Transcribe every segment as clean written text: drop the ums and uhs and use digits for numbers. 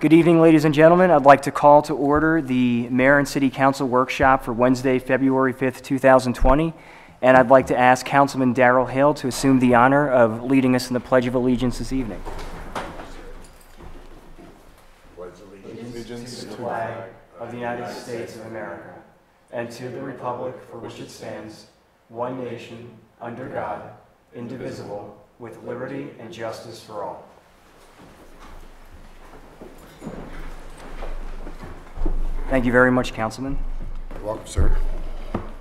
Good evening, ladies and gentlemen. I'd like to call to order the Mayor and City Council workshop for Wednesday, February 5th, 2020. And I'd like to ask Councilman Darrell Hale to assume the honor of leading us in the Pledge of Allegiance this evening. Pledge allegiance to the flag of the United States of America and to the republic for which it stands, one nation, under God, indivisible, with liberty and justice for all. Thank you very much, Councilman. You're welcome, sir.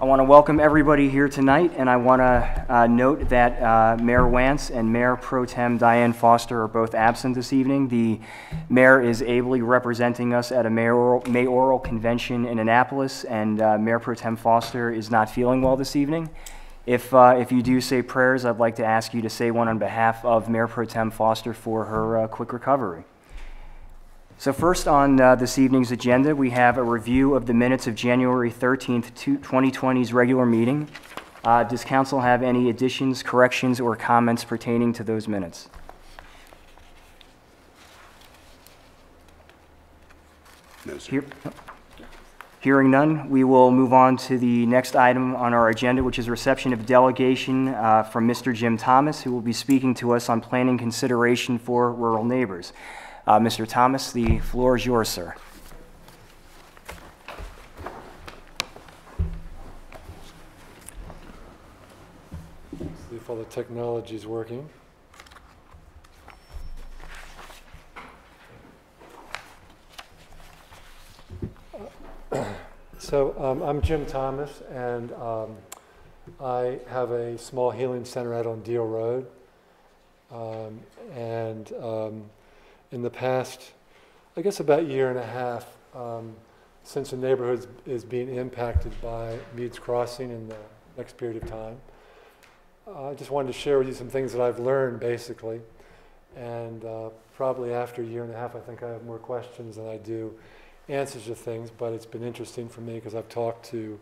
I want to welcome everybody here tonight, and I want to note that Mayor Wance and Mayor Pro Tem Diane Foster are both absent this evening. The mayor is ably representing us at a mayoral convention in Annapolis, and Mayor Pro Tem Foster is not feeling well this evening. If you do say prayers, I'd like to ask you to say one on behalf of Mayor Pro Tem Foster for her quick recovery. So first on this evening's agenda, we have a review of the minutes of January 13th, 2020's regular meeting. Does council have any additions, corrections, or comments pertaining to those minutes? No, sir. Hearing none, we will move on to the next item on our agenda, which is reception of delegation from Mr. Jim Thomas, who will be speaking to us on planning consideration for rural neighbors. Mr. Thomas, the floor is yours, sir. See if all the technology is working. I'm Jim Thomas, and I have a small healing center out on Deal Road. In the past, I guess about year and a half, since the neighborhood is being impacted by Meads Crossing in the next period of time, I just wanted to share with you some things that I've learned, basically. And probably after a year and a half, I think I have more questions than I do answers to things, but it's been interesting for me because I've talked to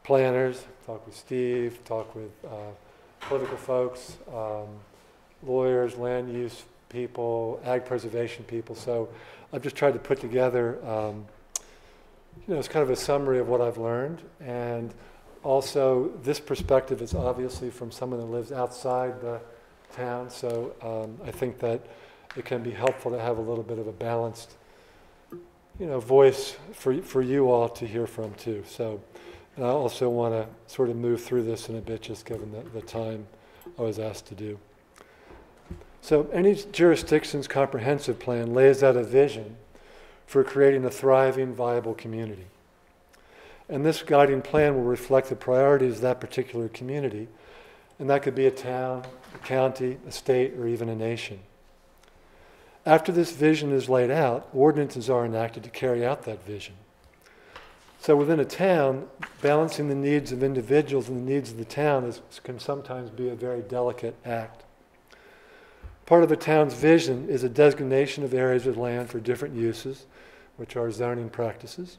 planners, talked with Steve, talked with political folks, lawyers, land use people, ag preservation people. So I've just tried to put together, it's kind of a summary of what I've learned. And also this perspective is obviously from someone that lives outside the town. So I think that it can be helpful to have a little bit of a balanced, voice for you all to hear from too. So and I also want to sort of move through this in a bit, just given the time I was asked to do. So any jurisdiction's comprehensive plan lays out a vision for creating a thriving, viable community. And this guiding plan will reflect the priorities of that particular community, and that could be a town, a county, a state, or even a nation. After this vision is laid out, ordinances are enacted to carry out that vision. So within a town, balancing the needs of individuals and the needs of the town can sometimes be a very delicate act. Part of a town's vision is a designation of areas of land for different uses, which are zoning practices.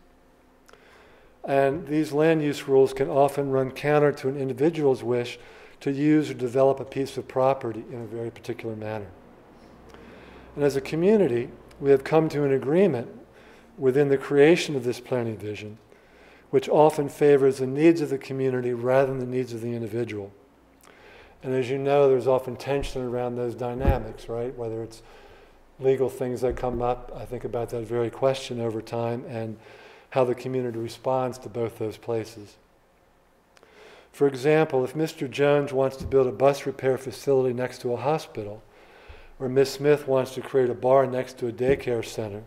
And these land use rules can often run counter to an individual's wish to use or develop a piece of property in a very particular manner. And as a community, we have come to an agreement within the creation of this planning vision, which often favors the needs of the community rather than the needs of the individual. And as you know, there's often tension around those dynamics, right? Whether it's legal things that come up, I think about that very question over time and how the community responds to both those places. For example, if Mr. Jones wants to build a bus repair facility next to a hospital, or Ms. Smith wants to create a bar next to a daycare center,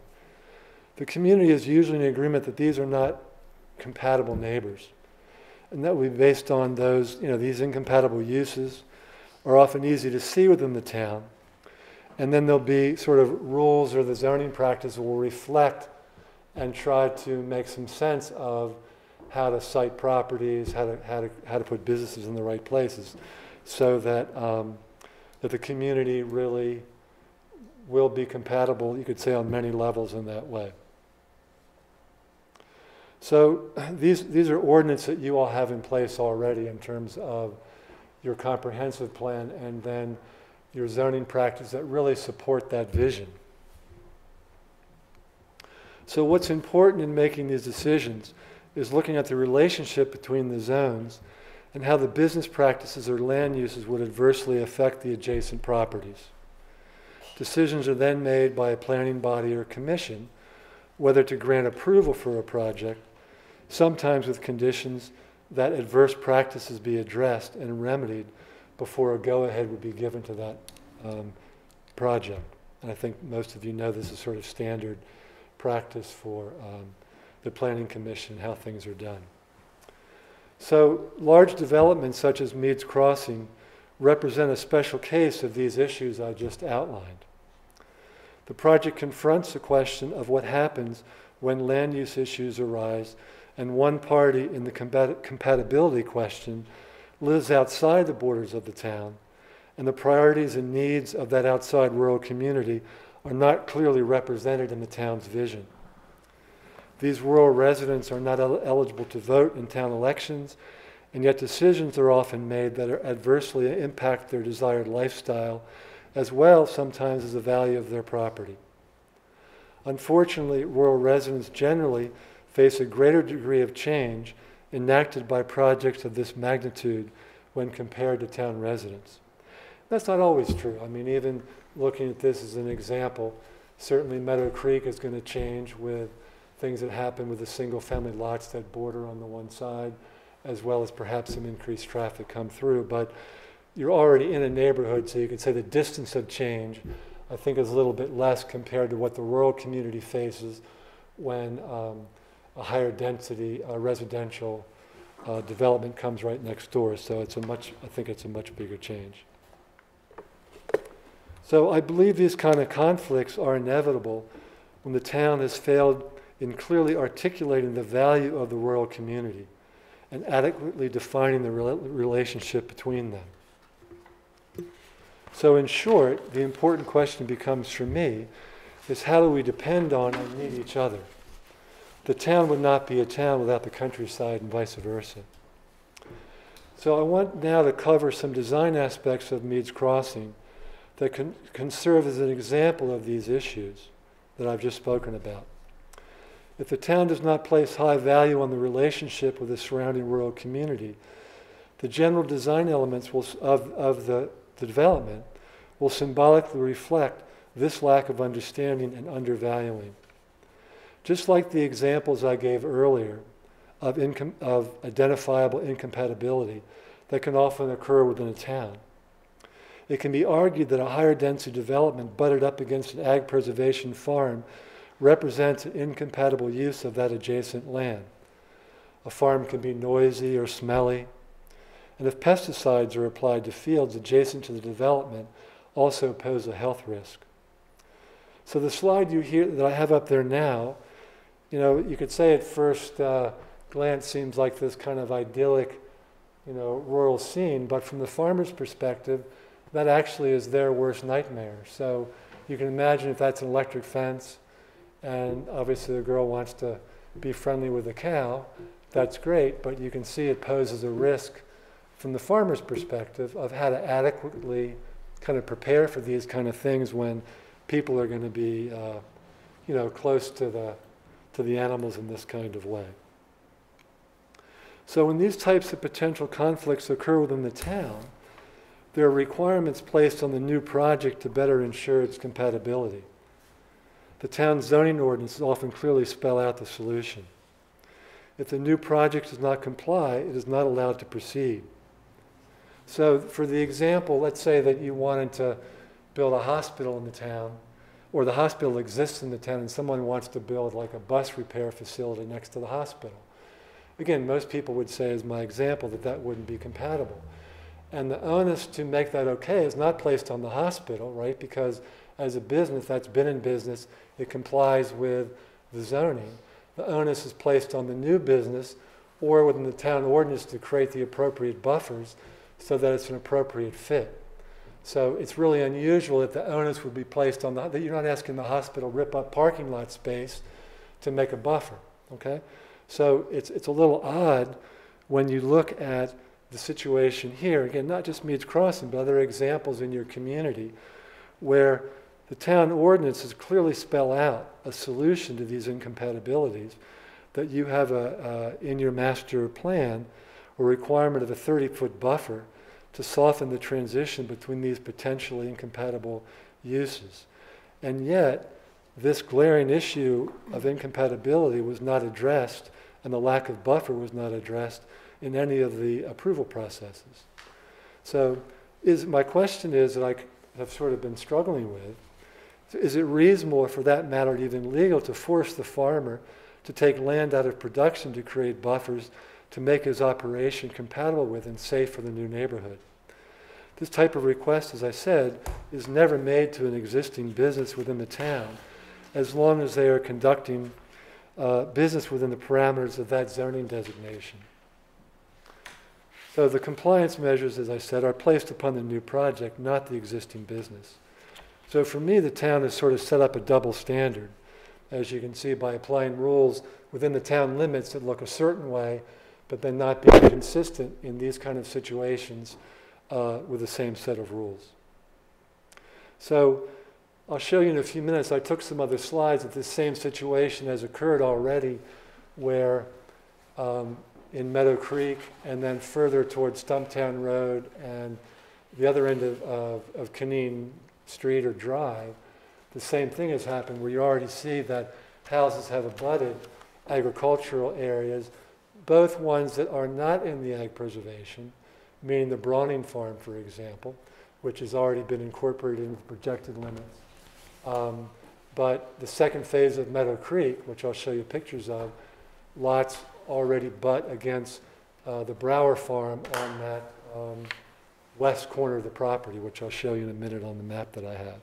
the community is usually in agreement that these are not compatible neighbors. And that will be based on those, these incompatible uses are often easy to see within the town. And then there'll be sort of rules or the zoning practice will reflect and try to make some sense of how to site properties, how to put businesses in the right places, so that that the community really will be compatible, you could say, on many levels in that way. So these are ordinances that you all have in place already in terms of your comprehensive plan and then your zoning practice that really support that vision. So what's important in making these decisions is looking at the relationship between the zones and how the business practices or land uses would adversely affect the adjacent properties. Decisions are then made by a planning body or commission whether to grant approval for a project, sometimes with conditions that adverse practices be addressed and remedied before a go-ahead would be given to that project. And I think most of you know this is sort of standard practice for the Planning Commission, how things are done. So large developments such as Meads Crossing represent a special case of these issues I just outlined. The project confronts the question of what happens when land use issues arise and one party in the compatibility question lives outside the borders of the town, and the priorities and needs of that outside rural community are not clearly represented in the town's vision. These rural residents are not eligible to vote in town elections, and yet decisions are often made that adversely impact their desired lifestyle, as well sometimes as the value of their property. Unfortunately, rural residents generally face a greater degree of change enacted by projects of this magnitude when compared to town residents. That's not always true. I mean, even looking at this as an example, certainly Meadow Creek is going to change with things that happen with the single-family lots that border on the one side, as well as perhaps some increased traffic come through. But you're already in a neighborhood, so you could say the distance of change, I think, is a little bit less compared to what the rural community faces when a higher density residential development comes right next door. So I think it's a much bigger change. So I believe these kind of conflicts are inevitable when the town has failed in clearly articulating the value of the rural community and adequately defining the relationship between them. So in short, the important question becomes for me is how do we depend on and need each other? The town would not be a town without the countryside and vice versa. So I want now to cover some design aspects of Meads Crossing that can serve as an example of these issues that I've just spoken about. If the town does not place high value on the relationship with the surrounding rural community, the general design elements of the development will symbolically reflect this lack of understanding and undervaluing. Just like the examples I gave earlier of identifiable incompatibility that can often occur within a town, it can be argued that a higher density development butted up against an ag preservation farm represents an incompatible use of that adjacent land. A farm can be noisy or smelly, and if pesticides are applied to fields adjacent to the development, also pose a health risk. So the slide that I have up there now, you could say at first glance seems like this kind of idyllic, rural scene, but from the farmer's perspective, that actually is their worst nightmare. So you can imagine if that's an electric fence, and obviously the girl wants to be friendly with the cow, that's great, but you can see it poses a risk from the farmer's perspective of how to adequately kind of prepare for these kind of things when people are going to be, close to the animals in this kind of way. So when these types of potential conflicts occur within the town, there are requirements placed on the new project to better ensure its compatibility. The town's zoning ordinances often clearly spell out the solution. If the new project does not comply, it is not allowed to proceed. So for the example, let's say that you wanted to build a hospital in the town, or the hospital exists in the town and someone wants to build like a bus repair facility next to the hospital. Again, most people would say, as my example, that wouldn't be compatible. And the onus to make that okay is not placed on the hospital, right? Because as a business that's been in business, it complies with the zoning. The onus is placed on the new business or within the town ordinance to create the appropriate buffers so that it's an appropriate fit. So it's really unusual that the onus would be placed on that you're not asking the hospital to rip up parking lot space to make a buffer, okay? So it's a little odd when you look at the situation here, again, not just Meads Crossing, but other examples in your community where The town ordinances clearly spell out a solution to these incompatibilities, that you have in your master plan a requirement of a 30-foot buffer to soften the transition between these potentially incompatible uses. And yet, this glaring issue of incompatibility was not addressed, and the lack of buffer was not addressed in any of the approval processes. So my question is, that I have sort of been struggling with, is it reasonable, or for that matter even legal, to force the farmer to take land out of production to create buffers to make his operation compatible with and safe for the new neighborhood? This type of request, as I said, is never made to an existing business within the town, as long as they are conducting business within the parameters of that zoning designation. So the compliance measures, as I said, are placed upon the new project, not the existing business. So for me, the town has sort of set up a double standard, as you can see, by applying rules within the town limits that look a certain way, but then not being consistent in these kind of situations with the same set of rules. So I'll show you in a few minutes. I took some other slides that this same situation has occurred already, where in Meadow Creek and then further towards Stumptown Road and the other end of Canine Street or Drive, the same thing has happened, where you already see that houses have abutted agricultural areas, both ones that are not in the ag preservation, meaning the Browning Farm, for example, which has already been incorporated into the projected limits. But the second phase of Meadow Creek, which I'll show you pictures of, lots already butt against the Brower Farm on that west corner of the property, which I'll show you in a minute on the map that I have.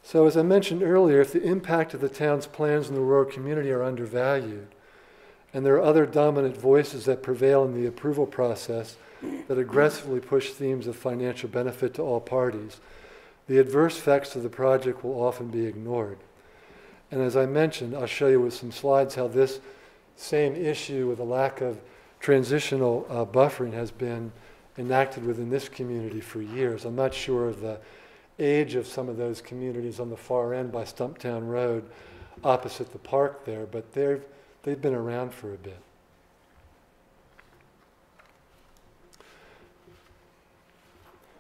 So as I mentioned earlier, if the impact of the town's plans in the rural community are undervalued, and there are other dominant voices that prevail in the approval process that aggressively push themes of financial benefit to all parties, the adverse effects of the project will often be ignored. And as I mentioned, I'll show you with some slides how this same issue with a lack of transitional buffering has been enacted within this community for years. I'm not sure of the age of some of those communities on the far end by Stumptown Road opposite the park there, but they've been around for a bit.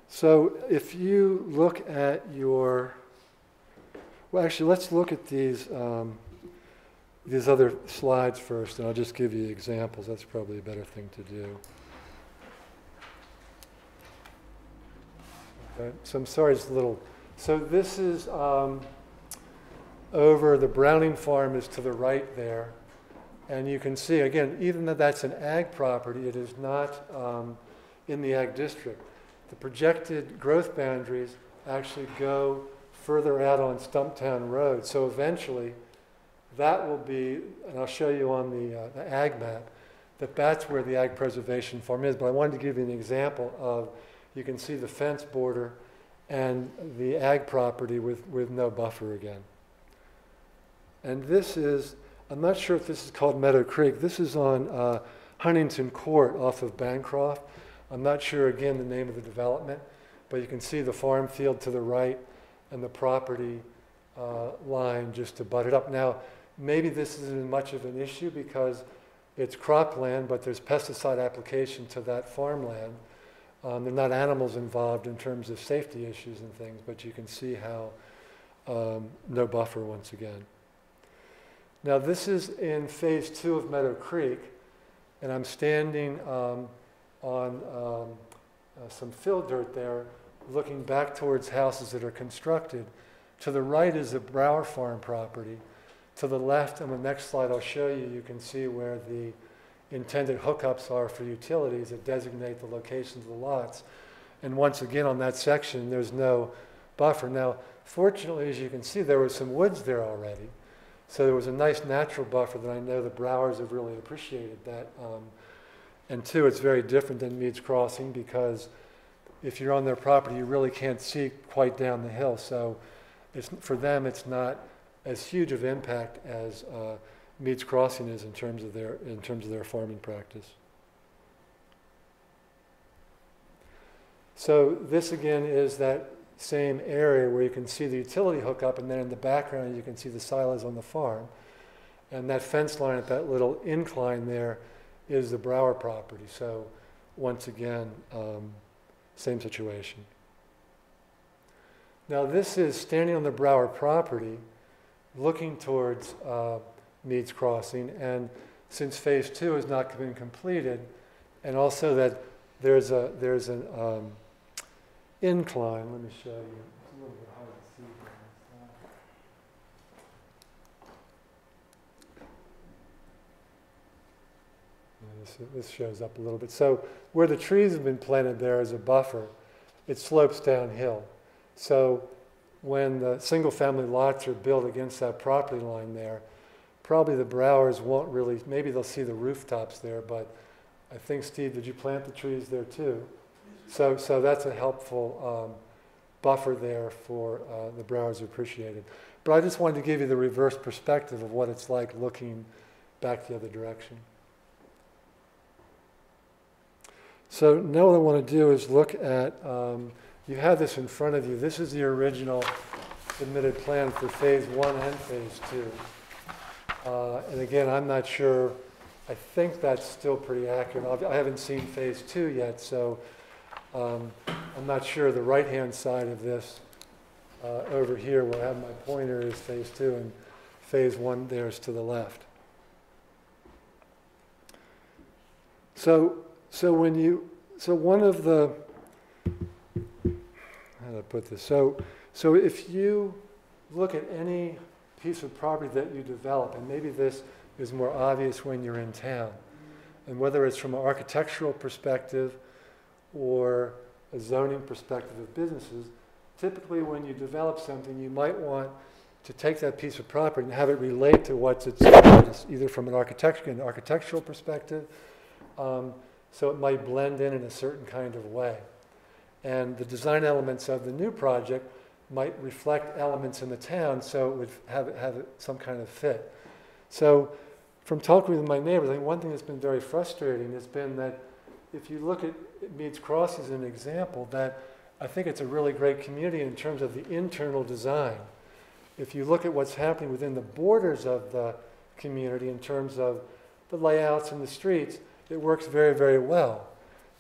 So if you look at your, well actually let's look at these other slides first, and I'll just give you examples. That's probably a better thing to do. Okay. So I'm sorry, it's a little, so this is over the Browning Farm is to the right there. And you can see, again, even though that's an ag property, it is not in the ag district. The projected growth boundaries actually go further out on Stumptown Road. So eventually, that will be, and I'll show you on the ag map, that's where the ag preservation farm is. But I wanted to give you an example of, you can see the fence border and the ag property with no buffer again. And this is, I'm not sure if this is called Meadow Creek. This is on Huntington Court off of Bancroft. I'm not sure, again, the name of the development, but you can see the farm field to the right and the property line just to butt it up. Now, maybe this isn't much of an issue because it's cropland, but there's pesticide application to that farmland. There are not animals involved in terms of safety issues and things, but you can see how no buffer once again. Now this is in phase 2 of Meadow Creek, and I'm standing on some fill dirt there, looking back towards houses that are constructed. To the right is the Brower Farm property. To the left, on the next slide I'll show you, you can see where the intended hookups are for utilities that designate the locations of the lots. And once again on that section there's no buffer. Now fortunately, as you can see, there was some woods there already. So there was a nice natural buffer that I know the Browers have really appreciated that. And two, it's very different than Meads Crossing because if you're on their property, you really can't see quite down the hill. So for them, it's not as huge of impact as Meads Crossing is in terms of their farming practice. So this again is that same area where you can see the utility hookup, and then in the background you can see the silos on the farm. And that fence line at that little incline there is the Brower property. So once again, same situation. Now this is standing on the Brower property, looking towards Meads Crossing, and since phase 2 has not been completed, and also that there's an incline. Let me show you. It's a little bit hard to see here. This shows up a little bit. So where the trees have been planted there as a buffer, it slopes downhill. So when the single-family lots are built against that property line there, probably the Browers won't really, maybe they'll see the rooftops there, but I think, Steve, did you plant the trees there too? So that's a helpful buffer there for the Browers appreciated. But I just wanted to give you the reverse perspective of what it's like looking back the other direction. So now what I want to do is look at, you have this in front of you. This is the original submitted plan for phase 1 and phase 2. And again, I'm not sure, I think that's still pretty accurate. I haven't seen phase 2 yet, so I'm not sure. The right-hand side of this over here where I have my pointer is phase 2, and phase 1 there is to the left. So one of the, how do I put this? So if you look at any piece of property that you develop, and maybe this is more obvious when you're in town, and whether it's from an architectural perspective or a zoning perspective of businesses, typically when you develop something, you might want to take that piece of property and have it relate to what's its status, either from an architectural perspective, so it might blend in a certain kind of way. And the design elements of the new project might reflect elements in the town, so it would have some kind of fit. So from talking with my neighbors, I think one thing that's been very frustrating has been that if you look at Meads Crossing as an example, that I think it's a really great community in terms of the internal design. If you look at what's happening within the borders of the community in terms of the layouts and the streets, it works very, very well.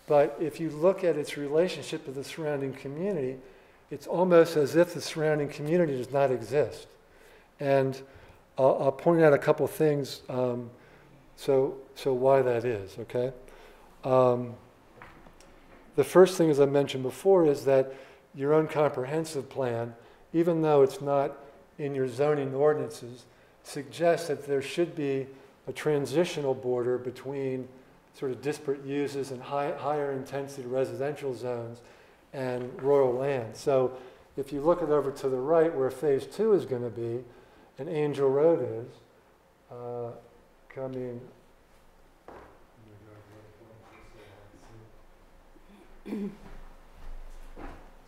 But if you look at its relationship to the surrounding community, it's almost as if the surrounding community does not exist. And I'll point out a couple things so why that is, okay? The first thing, as I mentioned before, is that your own comprehensive plan, even though it's not in your zoning ordinances, suggests that there should be a transitional border between sort of disparate uses and higher intensity residential zones and rural land. So if you look at over to the right where phase 2 is going to be, and Angel Road is, coming,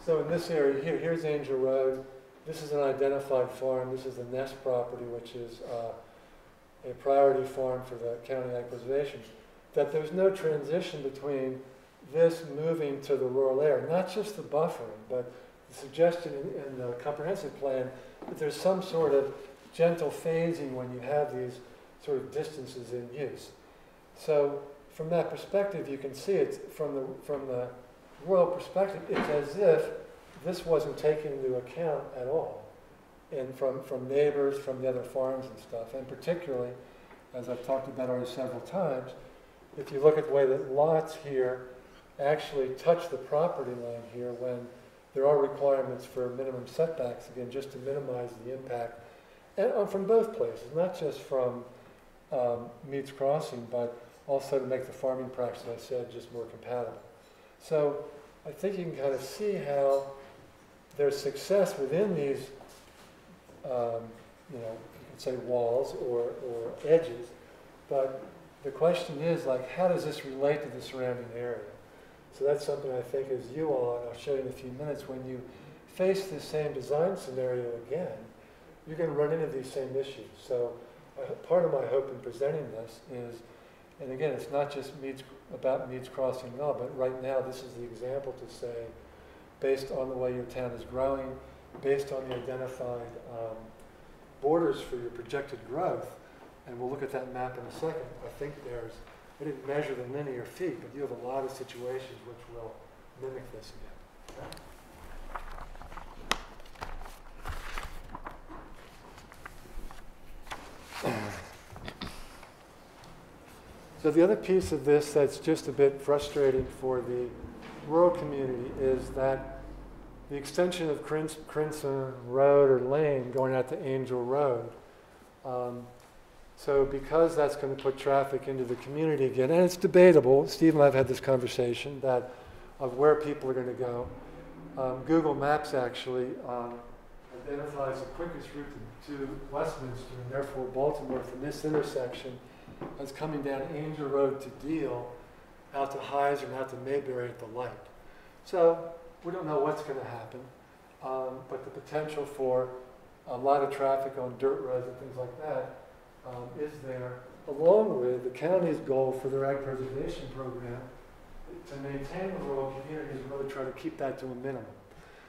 so in this area here, here's Angel Road. This is an identified farm. This is the Nest property, which is a priority farm for the county acquisition. That there's no transition between this moving to the rural area, not just the buffering, but the suggestion in the comprehensive plan that there's some sort of gentle phasing when you have these sort of distances in use. So from that perspective, you can see it's from the rural perspective, it's as if this wasn't taken into account at all, and from neighbors, from the other farms and stuff, and particularly, as I've talked about already several times, if you look at the way that lots here actually touch the property line here when there are requirements for minimum setbacks, again, just to minimize the impact, and from both places, not just from Meads Crossing, but also to make the farming practice, as I said, just more compatible. So I think you can kind of see how there's success within these, you can say walls or edges, but the question is, like, how does this relate to the surrounding area? So that's something I think as you all, and I'll show you in a few minutes, when you face the same design scenario again, you're going to run into these same issues. So part of my hope in presenting this is, and again, it's not just Meads about Meads Crossing at all, but right now this is the example to say, based on the way your town is growing, based on the identified borders for your projected growth, and we'll look at that map in a second. I think I didn't measure the linear feet, but you have a lot of situations which will mimic this again. So the other piece of this that's just a bit frustrating for the rural community is that the extension of Crimson Road or Lane going out to Angel Road. So because that's going to put traffic into the community again, and it's debatable, Steve and I have had this conversation, that of where people are going to go. Google Maps actually identifies the quickest route to Westminster and therefore Baltimore from this intersection as coming down Angel Road to Deal, out to Heiser and out to Mayberry at the light. So we don't know what's going to happen, but the potential for a lot of traffic on dirt roads and things like that is there, along with the county's goal for their ag preservation program to maintain the rural communities and really try to keep that to a minimum.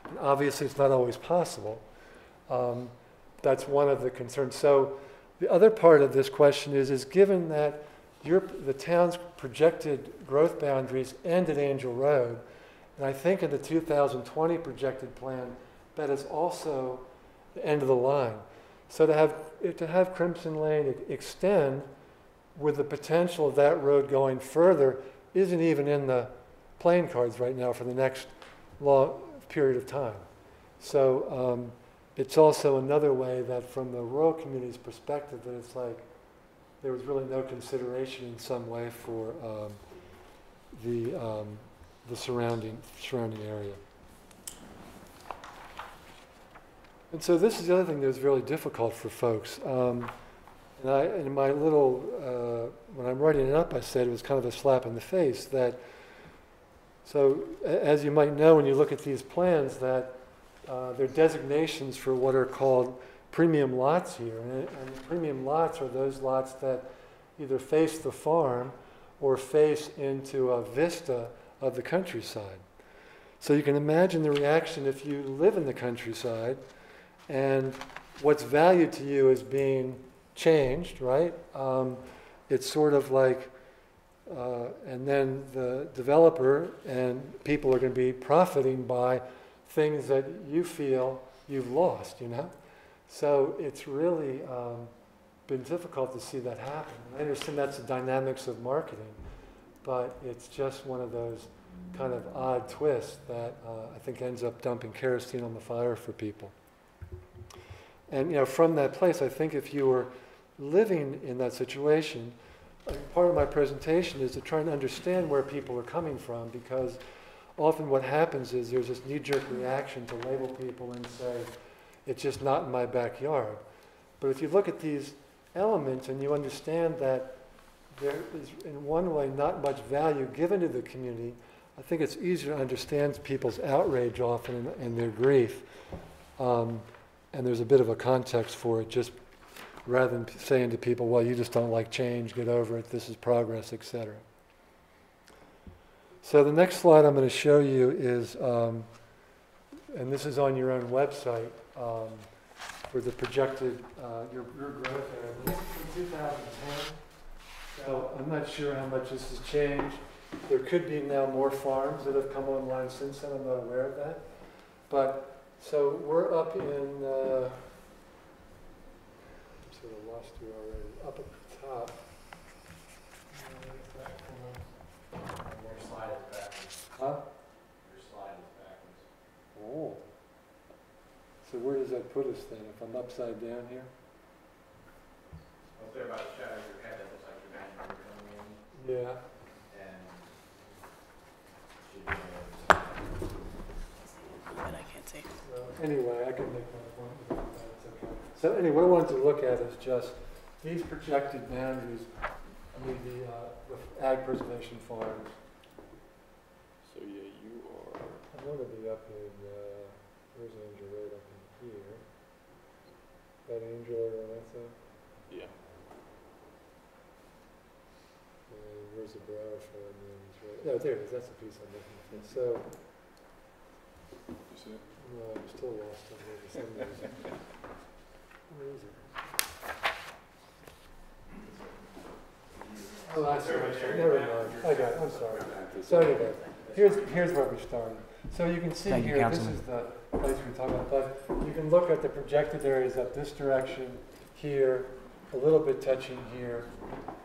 And obviously it's not always possible. That's one of the concerns. So the other part of this question is given that the town's projected growth boundaries end at Angel Road, and I think in the 2020 projected plan, that is also the end of the line. So to have Crimson Lane extend with the potential of that road going further isn't even in the playing cards right now for the next long period of time. So it's also another way that from the rural community's perspective that it's like there was really no consideration in some way for the surrounding area. And so this is the other thing that was really difficult for folks. And in my little, when I'm writing it up, I said it was kind of a slap in the face that, so as you might know when you look at these plans, that there are designations for what are called premium lots here. And premium lots are those lots that either face the farm or face into a vista of the countryside. So you can imagine the reaction if you live in the countryside and what's valued to you is being changed, right? It's sort of like, and then the developer and people are going to be profiting by things that you feel you've lost, you know? So it's really been difficult to see that happen. I understand that's the dynamics of marketing, but it's just one of those kind of odd twists that I think ends up dumping kerosene on the fire for people. And you know, from that place, I think if you were living in that situation, part of my presentation is to try and understand where people are coming from, because often what happens is there's this knee-jerk reaction to label people and say, it's just not in my backyard. But if you look at these elements and you understand that there is, in one way, not much value given to the community, I think it's easier to understand people's outrage often and their grief. And there's a bit of a context for it, just rather than saying to people, well, you just don't like change, get over it, this is progress, etc. So the next slide I'm going to show you is, and this is on your own website, for the projected, your growth area. This is from 2010, so I'm not sure how much this has changed. There could be now more farms that have come online since then, I'm not aware of that. But so we're up in, I sort of lost you already, up at the top. Your slide is backwards. Huh? Your slide is backwards. Oh. So where does that put us then, if I'm upside down here? Up there by the shadow of your head, that looks like your magic number coming in. Yeah. And should be But I can't see. Anyway, I can make my point with that, it's okay. So anyway, what I wanted to look at is just these projected boundaries, I mean the ag preservation farms. So yeah, you are. I want to be up in, where's Angel Road up in here? That Angel or that thing? Yeah. Yeah. where's the Brower Farm? No, there it is. That's the piece I'm looking for. So, You see it? no, I'm still lost on here for some reason. Where is it? Oh, I see. Never mind. I got it. I'm sorry. Sorry about that. Here's where we started. So you can see Thank you, here, this Councilman. is the place we're talking about, but you can look at the projected areas up this direction, here, a little bit touching here.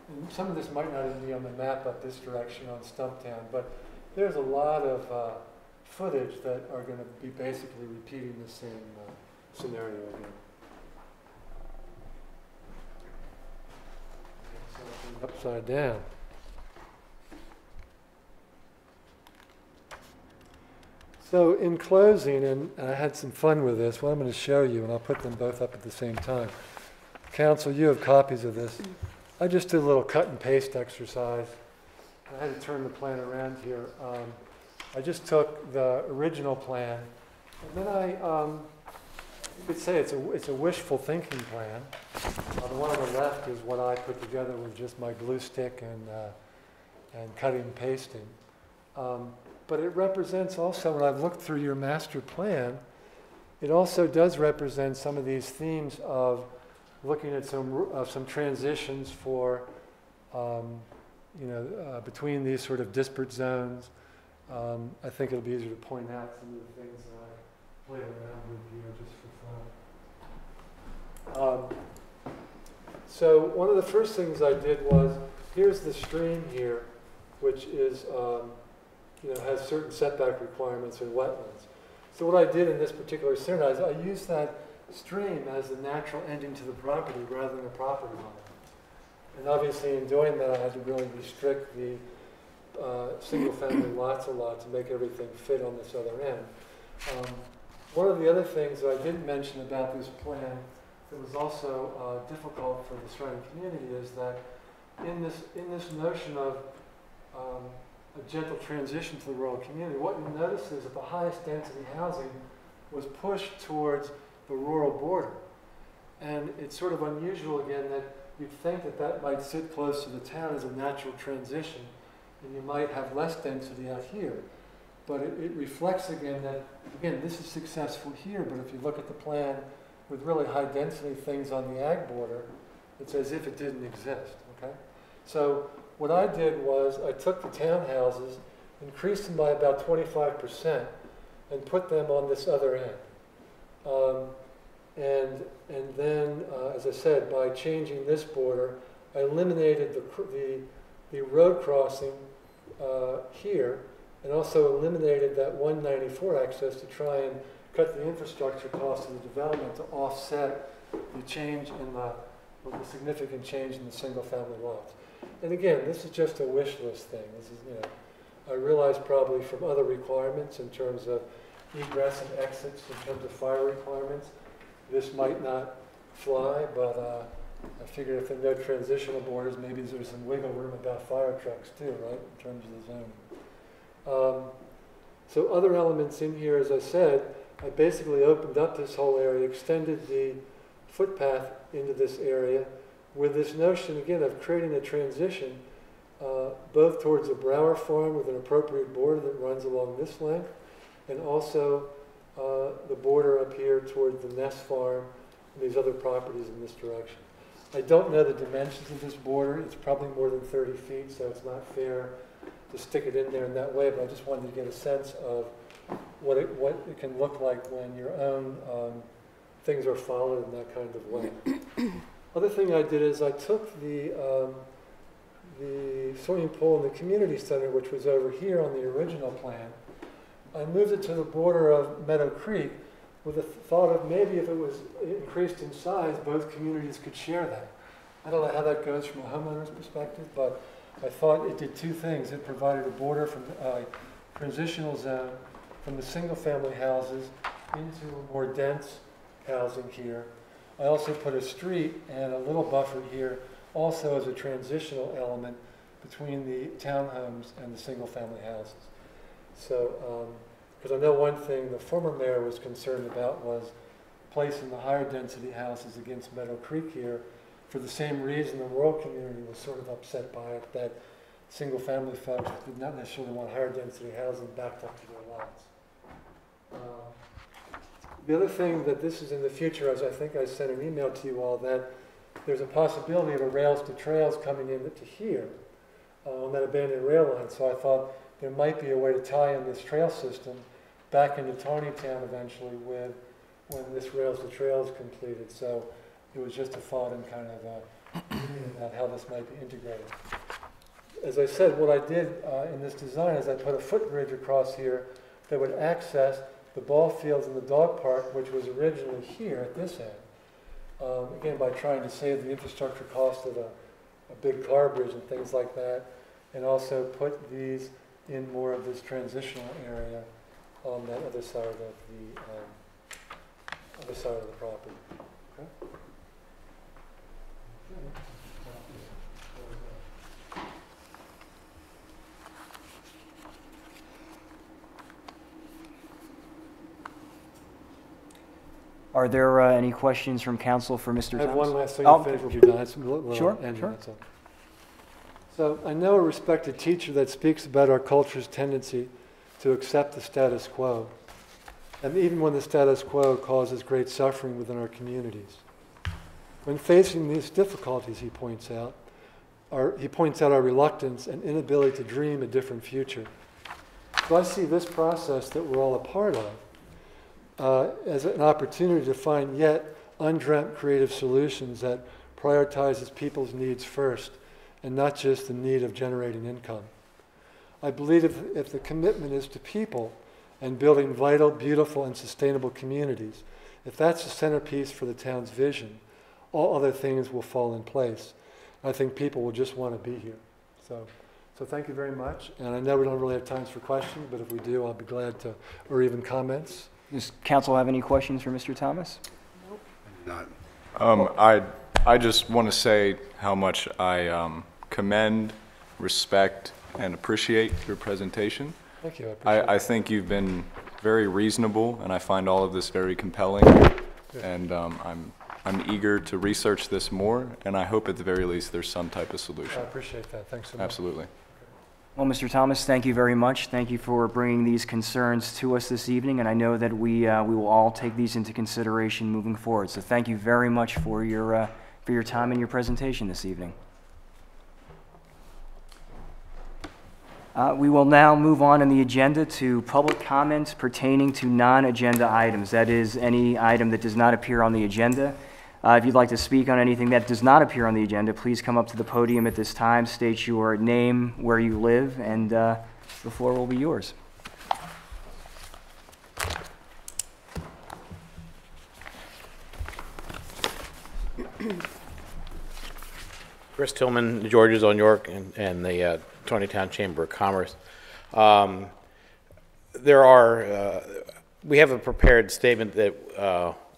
And some of this might not even be on the map up this direction on Stumptown, but there's a lot of footage that are going to be basically repeating the same scenario again. Upside down. So in closing, and I had some fun with this, what I'm going to show you, and I'll put them both up at the same time. Council, you have copies of this. I just did a little cut and paste exercise. I had to turn the plan around here. I just took the original plan, and then you could say it's a wishful thinking plan. The one on the left is what I put together with just my glue stick and cutting and pasting. But it represents also, when I've looked through your master plan, it also does represent some of these themes of looking at some transitions for, between these sort of disparate zones. I think it'll be easier to point out some of the things that I played around with here just for fun. So one of the first things I did was, here's the stream here, which is, has certain setback requirements and wetlands. So what I did in this particular scenario is I used that stream as the natural ending to the property rather than a property line. And obviously in doing that, I had to really restrict the single-family lots a lot to make everything fit on this other end. One of the other things that I didn't mention about this plan that was also difficult for the surrounding community is that in this notion of a gentle transition to the rural community, what you'll notice is that the highest density housing was pushed towards the rural border. And it's sort of unusual, again, that you'd think that that might sit close to the town as a natural transition, and you might have less density out here. But it reflects, again, that, again, this is successful here, but if you look at the plan with really high density things on the ag border, it's as if it didn't exist, okay? So what I did was I took the townhouses, increased them by about 25%, and put them on this other end. And then, as I said, by changing this border, I eliminated the road crossing here, and also eliminated that 194 access to try and cut the infrastructure cost of the development to offset the change in the significant change in the single-family lots. And again, this is just a wish list thing. This is, I realize probably from other requirements in terms of egress and exits, in terms of fire requirements, this might not fly, but I figured if there are no transitional borders, maybe there's some wiggle room about fire trucks too, right, in terms of the zoning. So other elements in here, as I said, I basically opened up this whole area, extended the footpath into this area with this notion, again, of creating a transition both towards the Brower Farm with an appropriate border that runs along this length, and also the border up here toward the Nest Farm and these other properties in this direction. I don't know the dimensions of this border. It's probably more than 30 feet, so it's not fair to stick it in there in that way, but I just wanted to get a sense of what it can look like when your own things are followed in that kind of way. Other thing I did is I took the swimming pool in the community center, which was over here on the original plan. I moved it to the border of Meadow Creek with the thought of maybe if it was increased in size, both communities could share that. I don't know how that goes from a homeowner's perspective, but I thought it did two things. It provided a border from a transitional zone from the single-family houses into a more dense housing here. I also put a street and a little buffer here also as a transitional element between the townhomes and the single-family houses. So, because I know one thing the former mayor was concerned about was placing the higher density houses against Meadow Creek here for the same reason the rural community was sort of upset by it, that single-family folks did not necessarily want higher density housing backed up to their lots. The other thing that this is in the future, as I think I sent an email to you all, that there's a possibility of a rails to trails coming in to here on that abandoned rail line. So I thought there might be a way to tie in this trail system back into Taneytown eventually when this rails to trails completed. So it was just a thought and kind of about how this might be integrated. As I said, what I did in this design is I put a footbridge across here that would access the ball fields and the dog park, which was originally here at this end. Again, by trying to save the infrastructure cost of a big car bridge and things like that, and also put these in more of this transitional area on that other side of the property. Okay? Are there any questions from council for Mr. Thomas? I have one last thing Oh, to finish. We'll be done. It's a little Sure, ending, sure. that's all. So I know a respected teacher that speaks about our culture's tendency to accept the status quo, and even when the status quo causes great suffering within our communities. When facing these difficulties, he points out our reluctance and inability to dream a different future. So I see this process that we're all a part of as an opportunity to find yet undreamt creative solutions that prioritizes people's needs first and not just the need of generating income. I believe if the commitment is to people and building vital, beautiful, and sustainable communities, if that's the centerpiece for the town's vision, all other things will fall in place. I think people will just want to be here. So thank you very much. And I know we don't really have times for questions, but if we do, I'll be glad to, or even comments. Does council have any questions for Mr. Thomas? Not. I just want to say how much I commend, respect, and appreciate your presentation. Thank you. I appreciate I think you've been very reasonable, and I find all of this very compelling. And I'm eager to research this more, and I hope at the very least there's some type of I solution. appreciate that. Thanks so much. Absolutely. Well, Mr. Thomas, thank you very much. Thank you for bringing these concerns to us this evening, and I know that we will all take these into consideration moving forward. So thank you very much for your time and your presentation this evening. We will now move on in the agenda to public comments pertaining to non-agenda items. That is, any item that does not appear on the agenda. If you'd like to speak on anything that does not appear on the agenda, please come up to the podium at this time, state your name, where you live, and the floor will be yours. Chris Tillman, the Georges on York, and the Taneytown Chamber of Commerce. We have a prepared statement that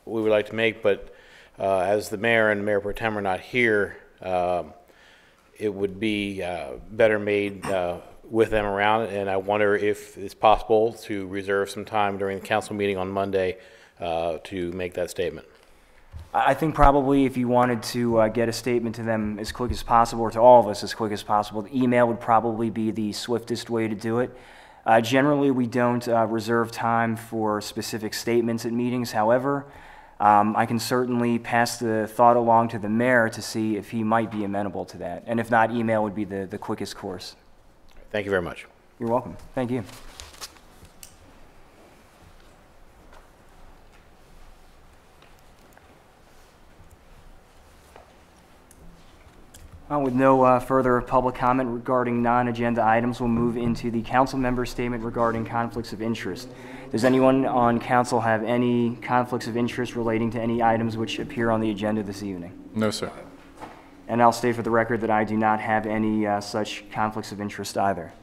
we would like to make, but as the mayor and Mayor Pro Tem are not here, it would be better made with them around, and I wonder if it's possible to reserve some time during the council meeting on Monday to make that statement. I think probably if you wanted to get a statement to them as quick as possible, or to all of us as quick as possible, the email would probably be the swiftest way to do it. Generally, we don't reserve time for specific statements at meetings. However, I can certainly pass the thought along to the mayor to see if he might be amenable to that. And if not, email would be the quickest course. Thank you very much. You're welcome. Thank you. With no further public comment regarding non-agenda items, we'll move into the council member statement regarding conflicts of interest. Does anyone on council have any conflicts of interest relating to any items which appear on the agenda this evening? No, sir. And I'll state for the record that I do not have any such conflicts of interest either.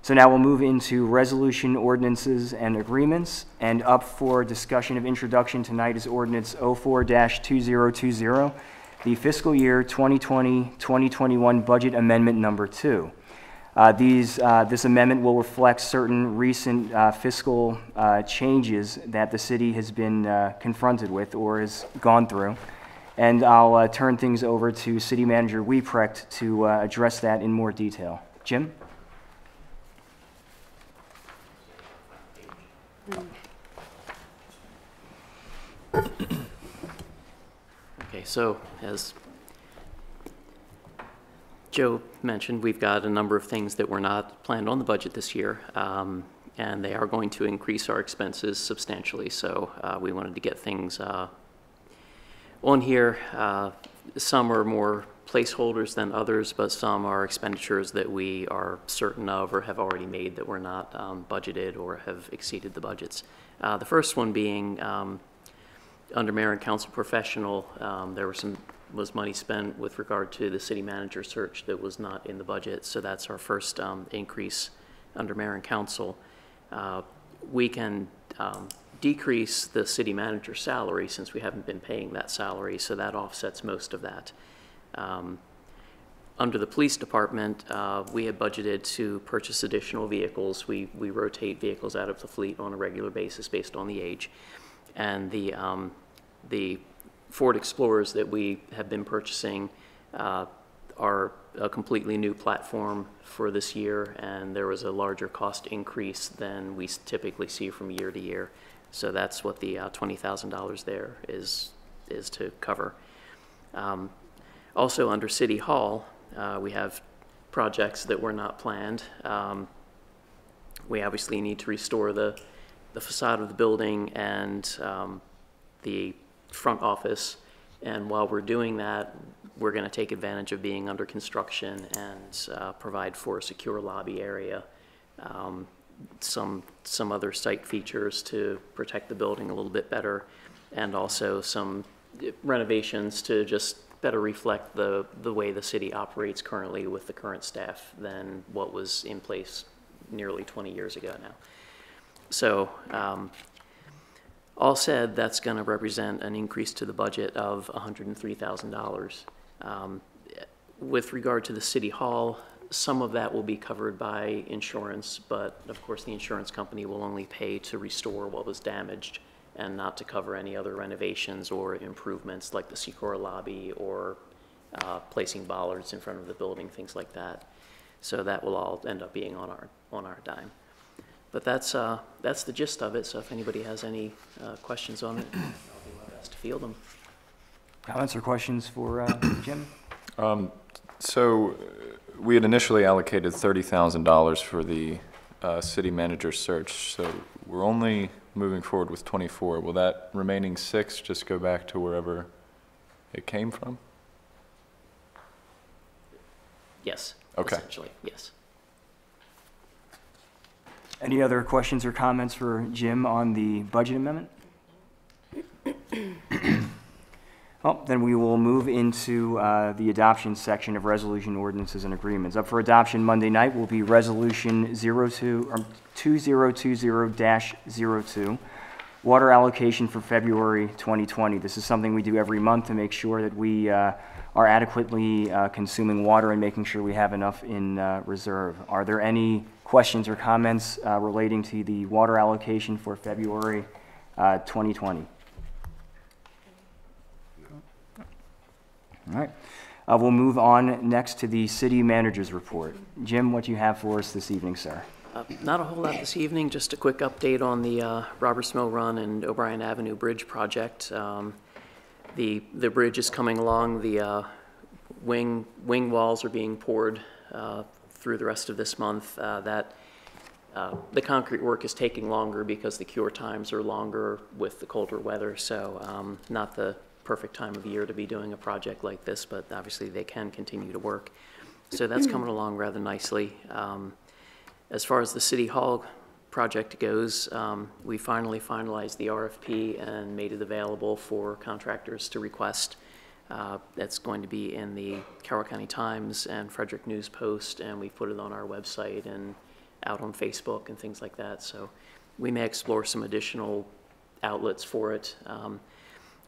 So now we'll move into resolution, ordinances, and agreements. And up for discussion of introduction tonight is ordinance 04-2020. The fiscal year 2020-2021 budget amendment number 2. This amendment will reflect certain recent fiscal changes that the city has been confronted with or has gone through. And I'll turn things over to City Manager Wieprecht to address that in more detail. Jim? Okay, so as Joe mentioned, we've got a number of things that were not planned on the budget this year, and they are going to increase our expenses substantially. So we wanted to get things on here. Some are more placeholders than others, but some are expenditures that we are certain of or have already made that were not budgeted or have exceeded the budgets. The first one being under mayor and council professional, there was money spent with regard to the city manager search that was not in the budget. So that's our first increase under mayor and council. We can decrease the city manager salary since we haven't been paying that salary, so that offsets most of that. Under the police department, we had budgeted to purchase additional vehicles. We rotate vehicles out of the fleet on a regular basis based on the age. And the Ford Explorers that we have been purchasing are a completely new platform for this year, and there was a larger cost increase than we typically see from year to year. So that's what the $20,000 there is to cover. Also under City Hall, we have projects that were not planned. We obviously need to restore the facade of the building and the front office, and while we're doing that, we're going to take advantage of being under construction and provide for a secure lobby area, some other site features to protect the building a little bit better, and also some renovations to just better reflect the way the city operates currently with the current staff than what was in place nearly 20 years ago now. So all said, that's going to represent an increase to the budget of $103,000. With regard to the City Hall, some of that will be covered by insurance, but of course the insurance company will only pay to restore what was damaged and not to cover any other renovations or improvements like the Secor lobby or placing bollards in front of the building, things like that. So that will all end up being on our dime. But that's the gist of it. So if anybody has any questions on it, I'll do my best to field them. Comments or questions for Jim? So we had initially allocated $30,000 for the city manager search. So we're only moving forward with 24. Will that remaining 6 just go back to wherever it came from? Yes. Okay. Essentially, yes. Any other questions or comments for Jim on the budget amendment? Well, then we will move into the adoption section of resolution ordinances and agreements. Up for adoption Monday night will be resolution 2020-02, water allocation for February 2020. This is something we do every month to make sure that we are adequately consuming water and making sure we have enough in reserve. Are there any questions or comments relating to the water allocation for February 2020? All right. We'll move on next to the city manager's report. Jim, what do you have for us this evening, sir? Not a whole lot this evening, just a quick update on the Roberts Mill Run and O'Brien Avenue Bridge project. The bridge is coming along. The wing walls are being poured through the rest of this month. The concrete work is taking longer because the cure times are longer with the colder weather, so not the perfect time of year to be doing a project like this, but obviously they can continue to work. So that's coming along rather nicely. As far as the City Hall project goes, we finally finalized the RFP and made it available for contractors to request. That's going to be in the Carroll County Times and Frederick News Post, and we put it on our website and out on Facebook and things like that. So we may explore some additional outlets for it.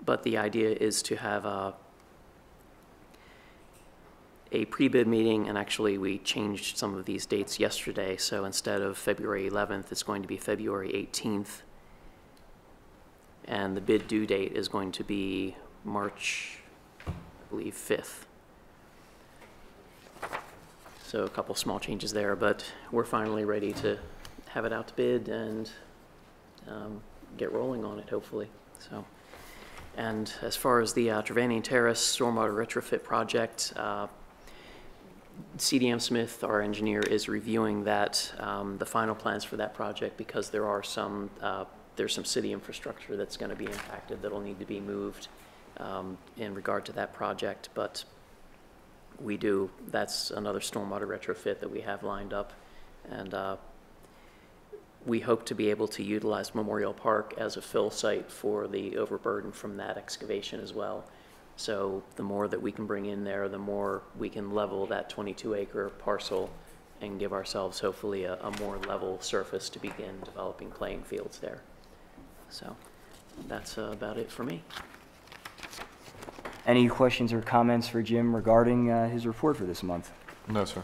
But the idea is to have a pre-bid meeting, and actually we changed some of these dates yesterday, so instead of February 11th, it's going to be February 18th, and the bid due date is going to be March, I believe, 5th. So a couple small changes there, but we're finally ready to have it out to bid and get rolling on it, hopefully. So, and as far as the Trevanian Terrace stormwater retrofit project, CDM Smith, our engineer, is reviewing that, the final plans for that project, because there are some, there's some city infrastructure that's going to be impacted that'll need to be moved in regard to that project. But that's another stormwater retrofit that we have lined up, and we hope to be able to utilize Memorial Park as a fill site for the overburden from that excavation as well. So the more that we can bring in there, the more we can level that 22-acre parcel and give ourselves hopefully a more level surface to begin developing playing fields there. So that's about it for me. Any questions or comments for Jim regarding his report for this month? No, sir.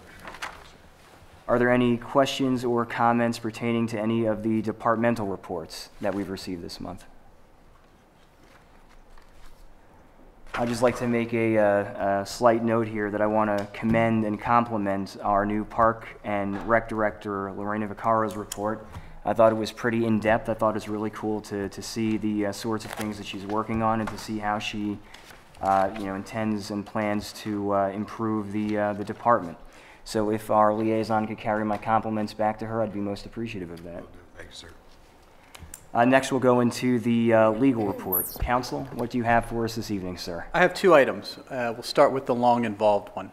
Are there any questions or comments pertaining to any of the departmental reports that we've received this month? I'd just like to make a slight note here that I want to commend and compliment our new Park and Rec Director, Lorena Viccaro's report. I thought it was pretty in-depth. I thought it was really cool to see the sorts of things that she's working on and to see how she intends and plans to improve the department. So if our liaison could carry my compliments back to her, I'd be most appreciative of that. Thank you, sir. Next, we'll go into the legal report. Counsel, what do you have for us this evening, sir? I have two items. We'll start with the long involved one.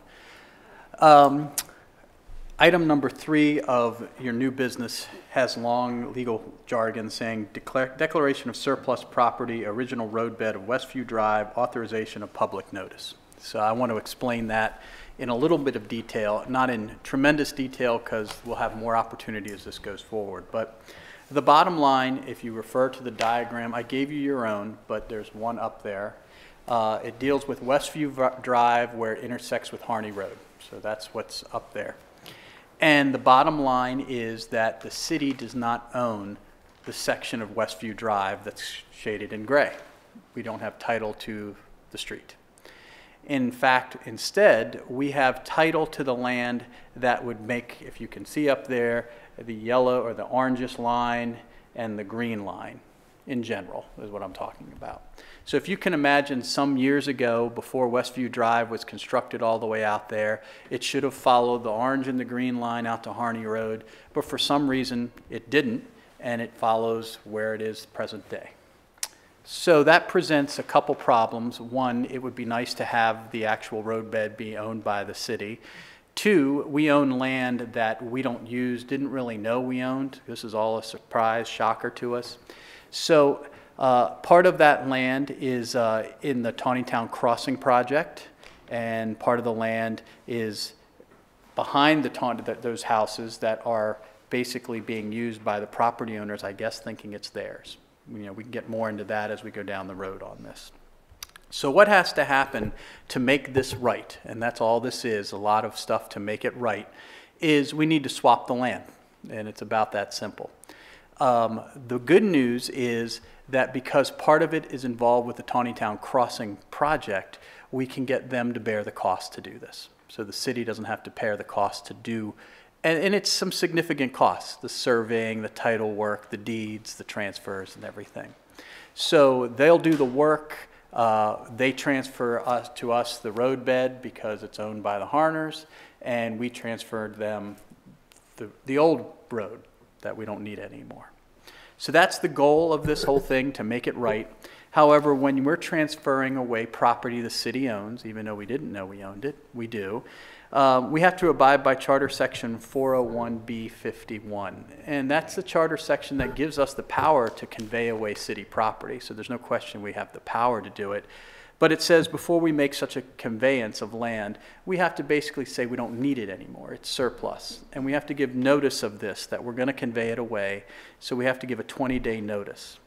Item number 3 of your new business has long legal jargon saying declaration of surplus property, original roadbed of Westview Drive, authorization of public notice. So I want to explain that in a little bit of detail, not in tremendous detail because we'll have more opportunity as this goes forward. But the bottom line, if you refer to the diagram, I gave you your own, but there's one up there. It deals with Westview Drive where it intersects with Harney Road. So that's what's up there. And the bottom line is that the city does not own the section of Westview Drive that's shaded in gray. We don't have title to the street. In fact, instead, we have title to the land that would make, if you can see up there, the yellow or the orangish line and the green line in general is what I'm talking about. So if you can imagine some years ago, before Westview Drive was constructed all the way out there, it should have followed the orange and the green line out to Harney Road, but for some reason it didn't, and it follows where it is present day. So that presents a couple problems. One, it would be nice to have the actual roadbed be owned by the city. 2, we own land that we don't use, didn't really know we owned. This is all a surprise, shocker to us. So part of that land is in the Taneytown Crossing project, and part of the land is behind those houses that are basically being used by the property owners, I guess, thinking it's theirs. We can get more into that as we go down the road on this. So what has to happen to make this right, and that's all this is, a lot of stuff to make it right, is we need to swap the land, and it's about that simple. The good news is that because part of it is involved with the Taneytown Crossing project, we can get them to bear the cost to do this. So the city doesn't have to bear the cost to do, and it's some significant costs, the surveying, the title work, the deeds, the transfers, and everything. So they'll do the work. They transfer to us the roadbed because it's owned by the Harners, and we transferred them the old road that we don't need anymore. So that's the goal of this whole thing, to make it right. However, when we're transferring away property the city owns, even though we didn't know we owned it, we do, we have to abide by Charter Section 401B51. And that's the charter section that gives us the power to convey away city property. So there's no question we have the power to do it. But it says before we make such a conveyance of land, we have to basically say we don't need it anymore. It's surplus. And we have to give notice of this, that we're going to convey it away. So we have to give a 20-day notice.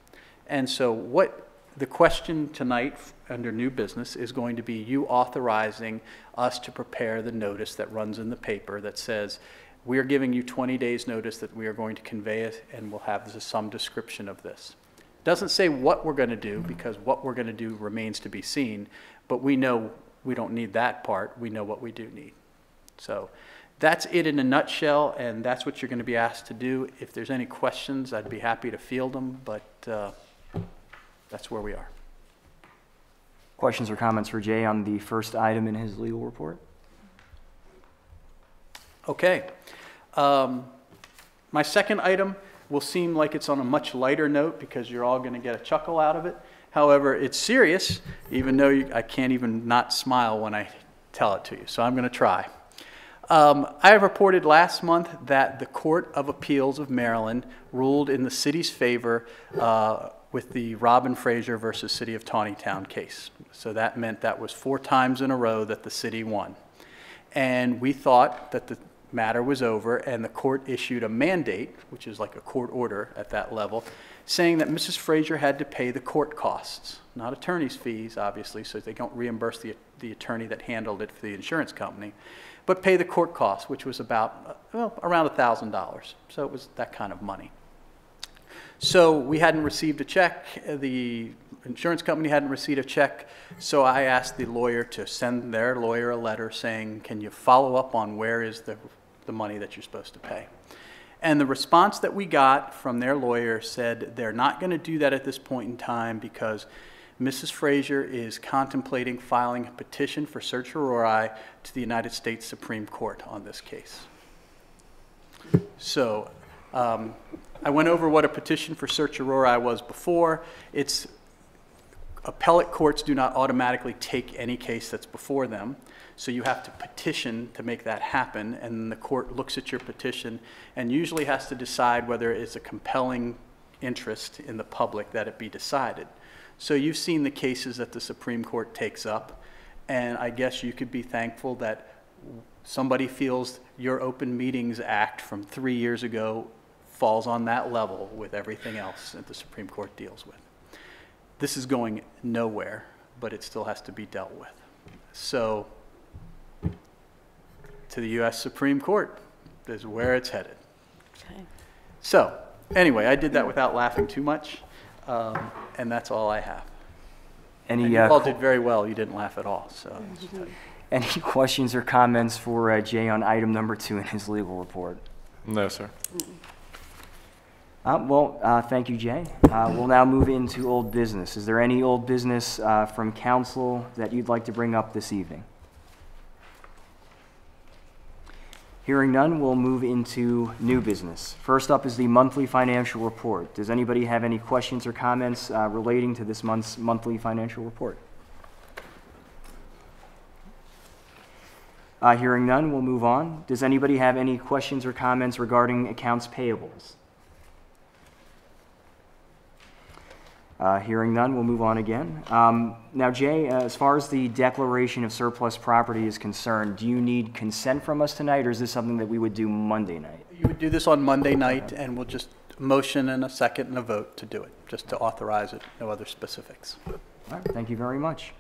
And so what the question tonight under new business is going to be you authorizing us to prepare the notice that runs in the paper that says we are giving you 20 days notice that we are going to convey it, and we'll have some description of this. Doesn't say what we're going to do, because what we're going to do remains to be seen, but we know we don't need that part. We know what we do need. So that's it in a nutshell, and that's what you're going to be asked to do. If there's any questions, I'd be happy to field them, but that's where we are. Questions or comments for Jay on the first item in his legal report? Okay. My second item will seem like it's on a much lighter note because you're all going to get a chuckle out of it. However, it's serious, even though I can't even not smile when I tell it to you, so I'm going to try. I have reported last month that the Court of Appeals of Maryland ruled in the city's favor with the Robin Fraser versus City of Taneytown case. So that meant that was 4 times in a row that the city won. And we thought that the matter was over, and the court issued a mandate, which is like a court order at that level, saying that Mrs. Fraser had to pay the court costs, not attorney's fees, obviously, so they don't reimburse the attorney that handled it for the insurance company, but pay the court costs, which was about, well, around $1,000. So it was that kind of money. So we hadn't received a check. The insurance company hadn't received a check. So I asked the lawyer to send their lawyer a letter saying, can you follow up on where is the money that you're supposed to pay? And the response that we got from their lawyer said they're not going to do that at this point in time because Mrs. Fraser is contemplating filing a petition for certiorari to the United States Supreme Court on this case. So I went over what a petition for certiorari was before. It's appellate courts do not automatically take any case that's before them. So you have to petition to make that happen, and the court looks at your petition and usually has to decide whether it's a compelling interest in the public that it be decided. So you've seen the cases that the Supreme Court takes up, and I guess you could be thankful that somebody feels your Open Meetings Act from 3 years ago falls on that level with everything else that the Supreme Court deals with. This is going nowhere, but it still has to be dealt with. So to the U.S. Supreme Court is where it's headed. Okay. So anyway, I did that without laughing too much, and that's all I have. Any, and you all did very well. You didn't laugh at all. So any questions or comments for Jay on item number 2 in his legal report? No, sir. Thank you, Jay. We'll now move into old business. Is there any old business from council that you'd like to bring up this evening? Hearing none, we'll move into new business. First up is the monthly financial report. Does anybody have any questions or comments relating to this month's monthly financial report? Hearing none, we'll move on. Does anybody have any questions or comments regarding accounts payables? Hearing none, we'll move on again. Now, Jay, as far as the declaration of surplus property is concerned, do you need consent from us tonight, or is this something that we would do Monday night? you would do this on Monday night, and we'll just motion and a second and a vote to do it, just to authorize it, no other specifics. All right, thank you very much.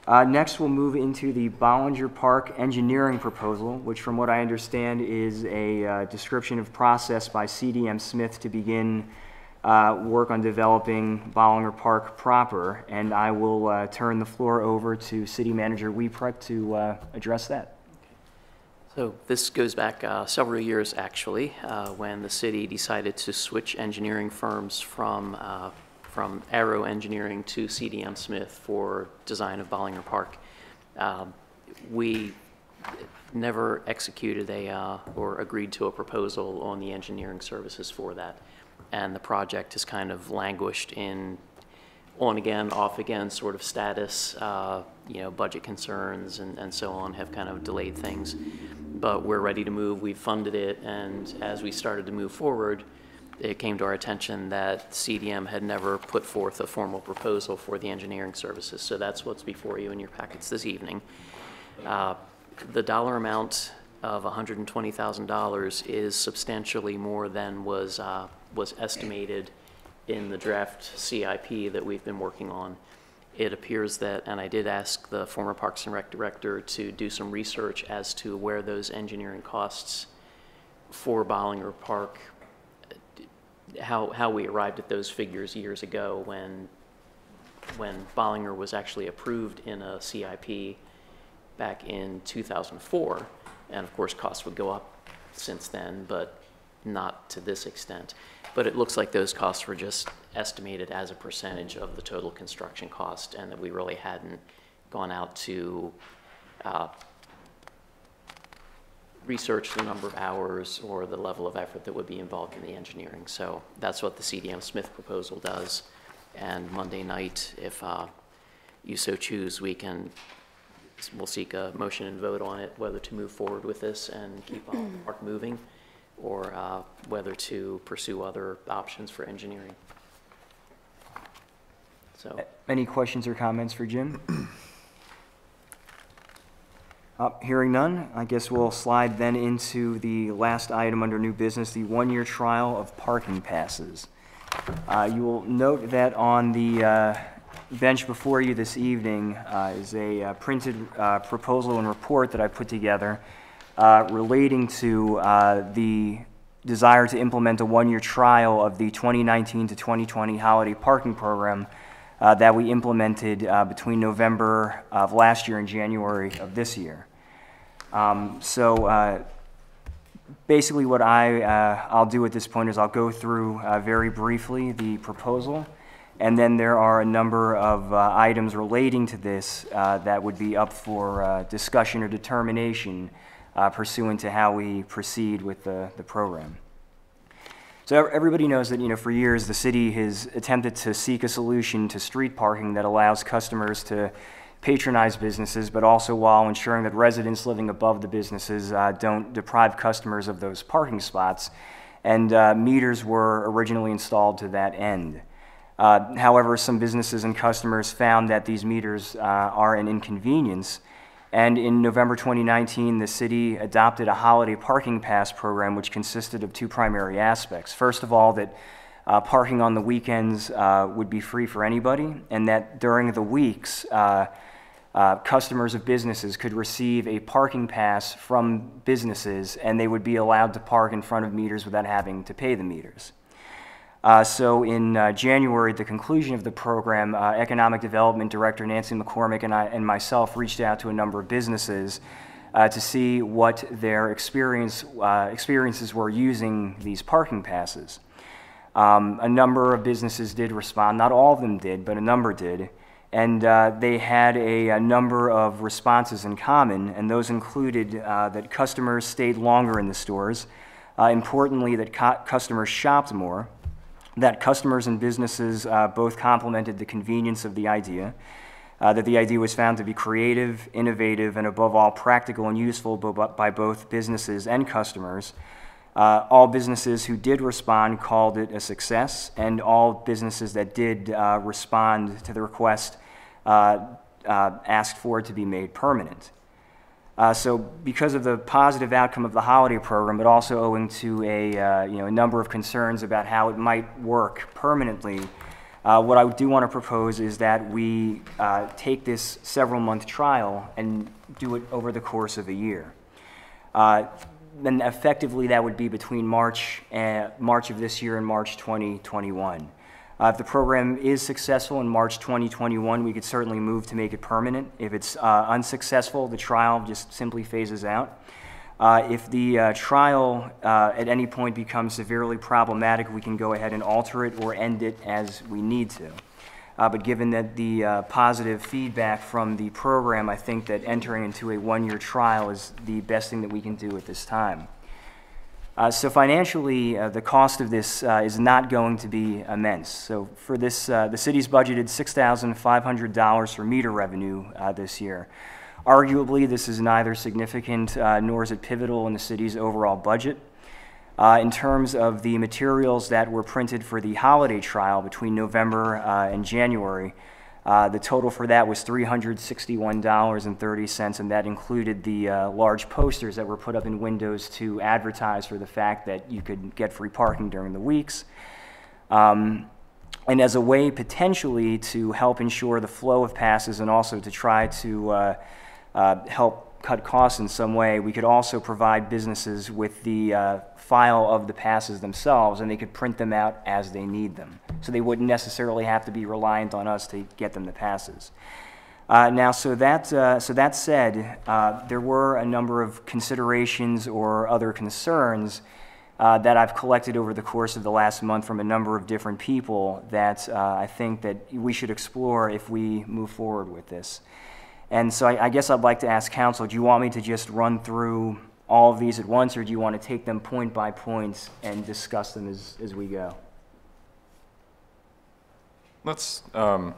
Next, we'll move into the Bollinger Park engineering proposal, which from what I understand is a description of process by CDM Smith to begin work on developing Bollinger Park proper, and I will turn the floor over to City Manager Wieprecht to address that. So this goes back several years, actually, when the city decided to switch engineering firms from Arrow Engineering to CDM Smith for design of Bollinger Park. We never executed or agreed to a proposal on the engineering services for that. And the project has kind of languished in on again, off again sort of status. Budget concerns and so on have kind of delayed things. But we're ready to move. We've funded it, and as we started to move forward, it came to our attention that CDM had never put forth a formal proposal for the engineering services. So that's what's before you in your packets this evening. The dollar amount of $120,000 is substantially more than was estimated in the draft CIP that we've been working on. It appears that, and I did ask the former Parks and Rec director to do some research as to where those engineering costs for Bollinger Park, how we arrived at those figures years ago when Bollinger was actually approved in a CIP back in 2004. And of course, costs would go up since then, but not to this extent. But it looks like those costs were just estimated as a percentage of the total construction cost, and that we really hadn't gone out to research the number of hours or the level of effort that would be involved in the engineering. So that's what the CDM Smith proposal does. And Monday night, if you so choose, we'll seek a motion and vote on it, whether to move forward with this and keep Park moving, or whether to pursue other options for engineering. So, Any questions or comments for Jim? Hearing none, I guess we'll slide then into the last item under new business, the one-year trial of parking passes. You will note that on the bench before you this evening is a printed proposal and report that I put together relating to the desire to implement a one-year trial of the 2019 to 2020 holiday parking program that we implemented between November of last year and January of this year. Basically what I'll do at this point is I'll go through very briefly the proposal, and then there are a number of items relating to this that would be up for discussion or determination pursuant to how we proceed with the program. So everybody knows that, for years the city has attempted to seek a solution to street parking that allows customers to patronize businesses, but also while ensuring that residents living above the businesses don't deprive customers of those parking spots, and meters were originally installed to that end. However, some businesses and customers found that these meters are an inconvenience, and in November 2019, the city adopted a holiday parking pass program which consisted of two primary aspects. First of all, that parking on the weekends would be free for anybody, and that during the weeks, customers of businesses could receive a parking pass from businesses, and they would be allowed to park in front of meters without having to pay the meters. So in January, at the conclusion of the program, Economic Development Director Nancy McCormick and myself reached out to a number of businesses to see what their experiences were using these parking passes. A number of businesses did respond. Not all of them did, but a number did. And they had a number of responses in common, and those included that customers stayed longer in the stores, importantly that customers shopped more, that customers and businesses both complimented the convenience of the idea, that the idea was found to be creative, innovative, and above all practical and useful by both businesses and customers. All businesses who did respond called it a success, and all businesses that did respond to the request asked for it to be made permanent. So because of the positive outcome of the holiday program, but also owing to a number of concerns about how it might work permanently, what I do want to propose is that we take this several-month trial and do it over the course of a year. Then effectively that would be between March of this year and March 2021. If the program is successful in March 2021, we could certainly move to make it permanent. If it's unsuccessful, the trial just simply phases out. If the trial at any point becomes severely problematic, we can go ahead and alter it or end it as we need to. But given that the positive feedback from the program, I think that entering into a one-year trial is the best thing that we can do at this time. So financially, the cost of this is not going to be immense. So for this, the city's budgeted $6,500 for meter revenue this year. Arguably, this is neither significant nor is it pivotal in the city's overall budget. In terms of the materials that were printed for the holiday trial between November and January, the total for that was $361.30, and that included the large posters that were put up in windows to advertise for the fact that you could get free parking during the weeks. And as a way potentially to help ensure the flow of passes and also to try to help cut costs in some way, we could also provide businesses with the file of the passes themselves, and they could print them out as they need them. So they wouldn't necessarily have to be reliant on us to get them the passes. So that said, there were a number of considerations or other concerns that I've collected over the course of the last month from a number of different people that I think that we should explore if we move forward with this. And so I guess I'd like to ask council, do you want me to just run through all of these at once, or do you want to take them point by point and discuss them as we go? Let's run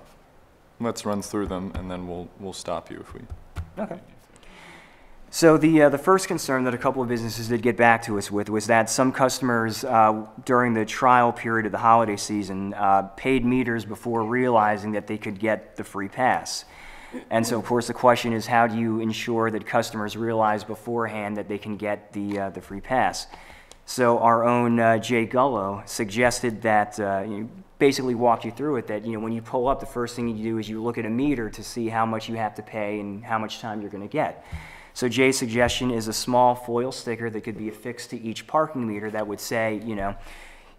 through them, and then we'll stop you if we. Okay. So the first concern that a couple of businesses did get back to us with was that some customers during the trial period of the holiday season paid meters before realizing that they could get the free pass. And so, of course, the question is, how do you ensure that customers realize beforehand that they can get the free pass? So our own Jay Gullo suggested that, basically walked you through it, that when you pull up, the first thing you do is you look at a meter to see how much you have to pay and how much time you're going to get. So Jay's suggestion is a small foil sticker that could be affixed to each parking meter that would say,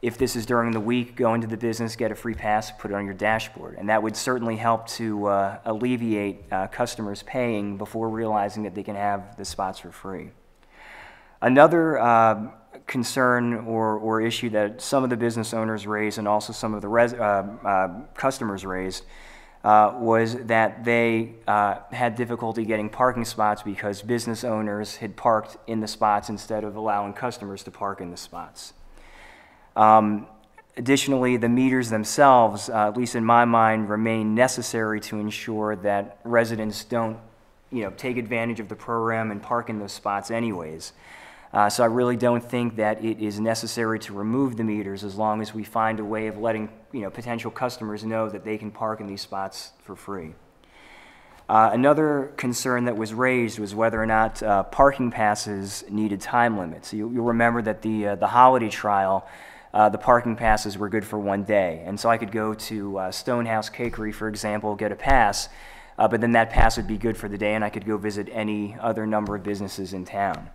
if this is during the week, go into the business, get a free pass, put it on your dashboard. And that would certainly help to alleviate customers paying before realizing that they can have the spots for free. Another concern or issue that some of the business owners raised and also some of the customers raised was that they had difficulty getting parking spots because business owners had parked in the spots instead of allowing customers to park in the spots. Additionally, the meters themselves, at least in my mind, remain necessary to ensure that residents don't, take advantage of the program and park in those spots anyways. So I really don't think that it is necessary to remove the meters as long as we find a way of letting, potential customers know that they can park in these spots for free. Another concern that was raised was whether or not parking passes needed time limits. So you'll remember that the holiday trial, the parking passes were good for 1 day. And so I could go to Stonehouse Cakery, for example, get a pass, but then that pass would be good for the day and I could go visit any other number of businesses in town.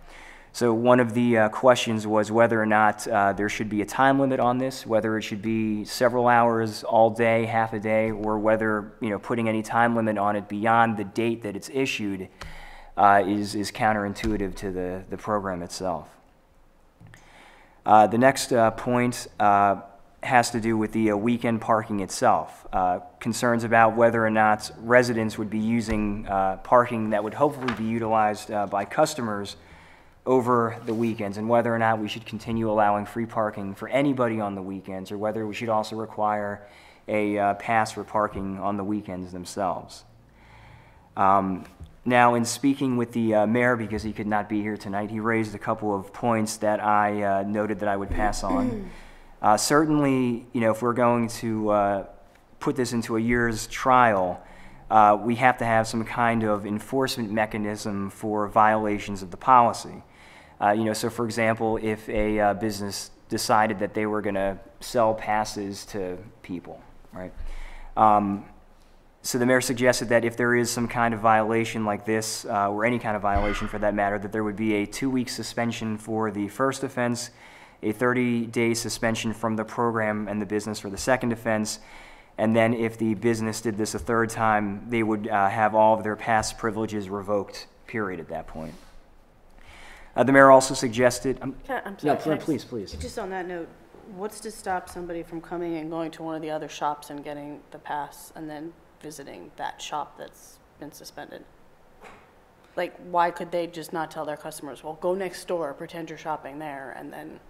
So one of the questions was whether or not there should be a time limit on this, whether it should be several hours, all day, half a day, or whether putting any time limit on it beyond the date that it's issued is counterintuitive to the program itself. The next point has to do with the weekend parking itself. Concerns about whether or not residents would be using parking that would hopefully be utilized by customers over the weekends, and whether or not we should continue allowing free parking for anybody on the weekends, or whether we should also require a pass for parking on the weekends themselves. Now, in speaking with the mayor, because he could not be here tonight, he raised a couple of points that I noted that I would pass on. Certainly, if we're going to put this into a year's trial, we have to have some kind of enforcement mechanism for violations of the policy. So for example, if a business decided that they were going to sell passes to people, right? So the mayor suggested that if there is some kind of violation like this, or any kind of violation for that matter, that there would be a 2-week suspension for the first offense, a 30-day suspension from the program and the business for the second offense, and then if the business did this a third time, they would have all of their pass privileges revoked, period, at that point. The mayor also suggested... I'm sorry. No, please. Just on that note, what's to stop somebody from coming and going to one of the other shops and getting the pass and then visiting that shop that's been suspended? Like, why could they just not tell their customers, well, go next door, pretend you're shopping there, and then...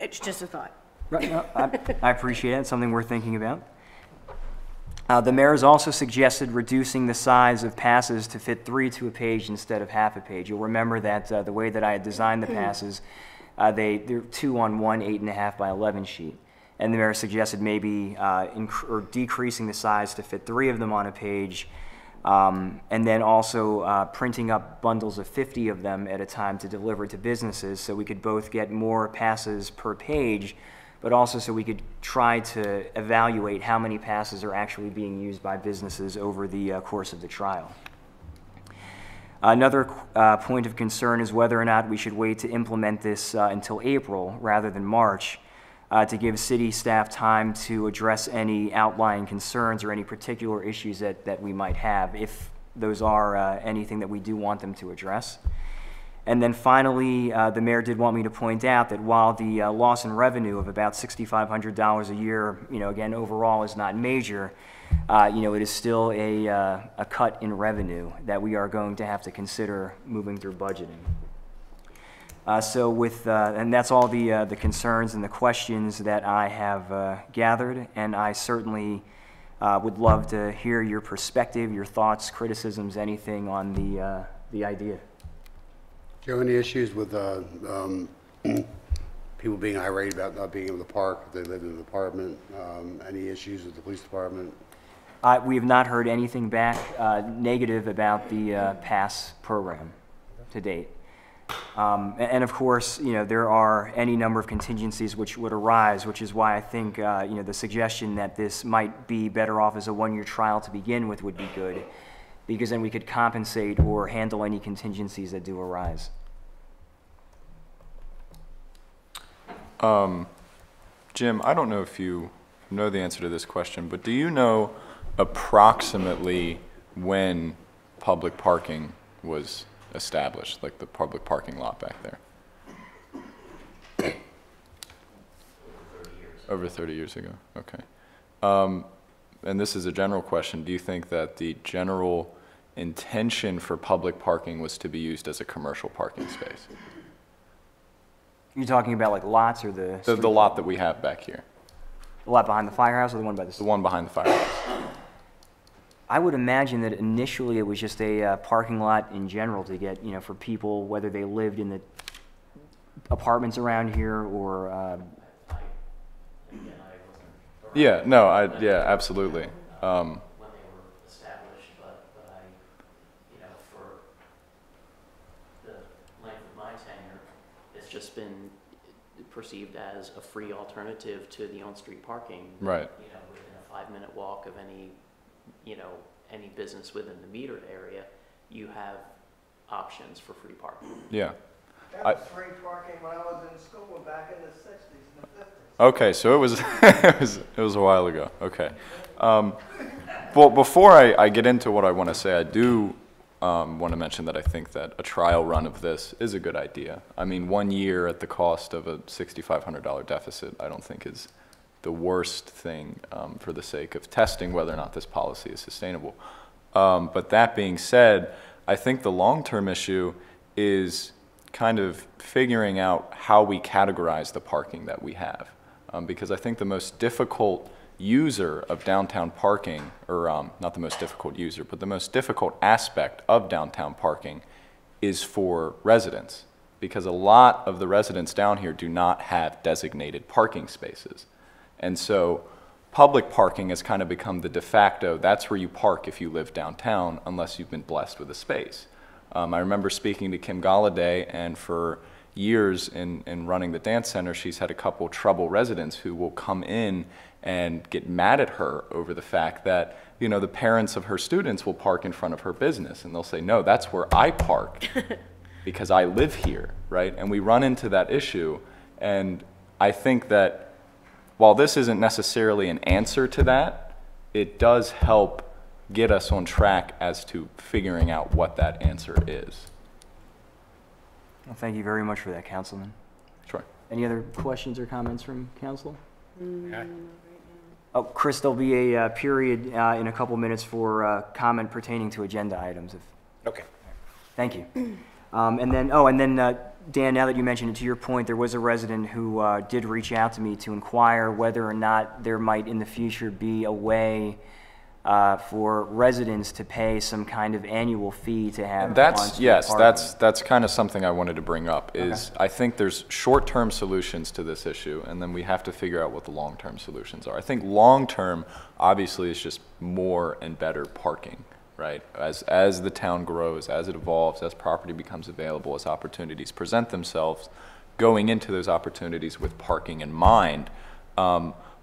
It's just a thought. Right, no, I appreciate it. It's something we're thinking about. The mayor has also suggested reducing the size of passes to fit 3 to a page instead of half a page. You'll remember that the way that I had designed the passes, they're 2 on 1 8.5 by 11 sheet. And the mayor suggested maybe decreasing the size to fit 3 of them on a page, and then also printing up bundles of 50 of them at a time to deliver to businesses, so we could both get more passes per page, but also so we could try to evaluate how many passes are actually being used by businesses over the course of the trial. Another point of concern is whether or not we should wait to implement this until April rather than March. to give city staff time to address any outlying concerns or any particular issues that we might have, if those are anything that we do want them to address. And then finally, the mayor did want me to point out that while the loss in revenue of about $6,500 a year, again, overall is not major, it is still a cut in revenue that we are going to have to consider moving through budgeting. And that's all the concerns and the questions that I have gathered, and I certainly would love to hear your perspective, your thoughts, criticisms, anything on the idea. Do you have any issues with people being irate about not being able to park if they live in an apartment? Any issues with the police department? We have not heard anything back negative about the PASS program to date. And of course, there are any number of contingencies which would arise, which is why I think, the suggestion that this might be better off as a one-year trial to begin with would be good, because then we could compensate or handle any contingencies that do arise. Jim, I don't know if you know the answer to this question, but do you know approximately when public parking was established, like the public parking lot back there? Over 30 years ago, okay. And this is a general question. Do you think that the general intention for public parking was to be used as a commercial parking space? You're talking about like lots or the lot that we have back here? The lot behind the firehouse or the one by the The one behind the firehouse. I would imagine that initially it was just a parking lot in general to get, for people, whether they lived in the apartments around here or... Yeah, no, yeah, absolutely. When they were established, but I, for the length of my tenure, it's just been perceived as a free alternative to the on-street parking. Right. Within a 5-minute walk of any business within the metered area, you have options for free parking. Yeah. That was free parking when I was in school back in the 60s and the 50s. Okay, so it was it was a while ago. Okay. Well, before I get into what I want to say, I do want to mention that I think that a trial run of this is a good idea. I mean, 1 year at the cost of a $6,500 deficit, I don't think is the worst thing for the sake of testing whether or not this policy is sustainable. But that being said, I think the long-term issue is kind of figuring out how we categorize the parking that we have. Because I think the most difficult user of downtown parking, or not the most difficult user, but the most difficult aspect of downtown parking is for residents. Because a lot of the residents down here do not have designated parking spaces. And so public parking has kind of become the de facto, that's where you park if you live downtown, unless you've been blessed with a space. I remember speaking to Kim Galladay, and for years in running the dance center, she's had a couple trouble residents who will come in and get mad at her over the fact that, the parents of her students will park in front of her business, and they'll say, no, that's where I park because I live here, right? And we run into that issue, and I think that while this isn't necessarily an answer to that, it does help get us on track as to figuring out what that answer is. Well, thank you very much for that, Councilman. Sure. Any other questions or comments from council? Oh, Chris, there'll be a period in a couple minutes for comment pertaining to agenda items. Okay. Thank you. And then, Dan, now that you mentioned it, to your point, there was a resident who did reach out to me to inquire whether or not there might in the future be a way for residents to pay some kind of annual fee to have Yes, parking. that's kind of something I wanted to bring up, is Okay. I think there's short-term solutions to this issue, and then we have to figure out what the long-term solutions are. I think long-term, obviously, is just more and better parking, right? As the town grows, as it evolves, as property becomes available, as opportunities present themselves, going into those opportunities with parking in mind.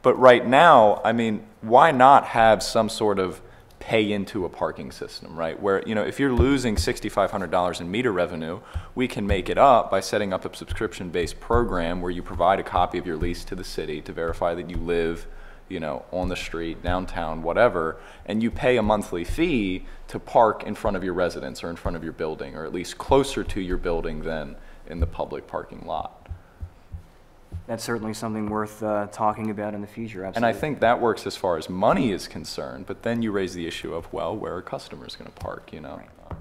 But right now, I mean, why not have some sort of pay into a parking system, right? Where, you know, if you're losing $6,500 in meter revenue, we can make it up by setting up a subscription-based program where you provide a copy of your lease to the city to verify that you live, you know, on the street, downtown, whatever, and you pay a monthly fee to park in front of your residence or in front of your building, or at least closer to your building than in the public parking lot. That's certainly something worth talking about in the future, absolutely. And I think that works as far as money is concerned, but then you raise the issue of, well, where are customers going to park, you know? Right.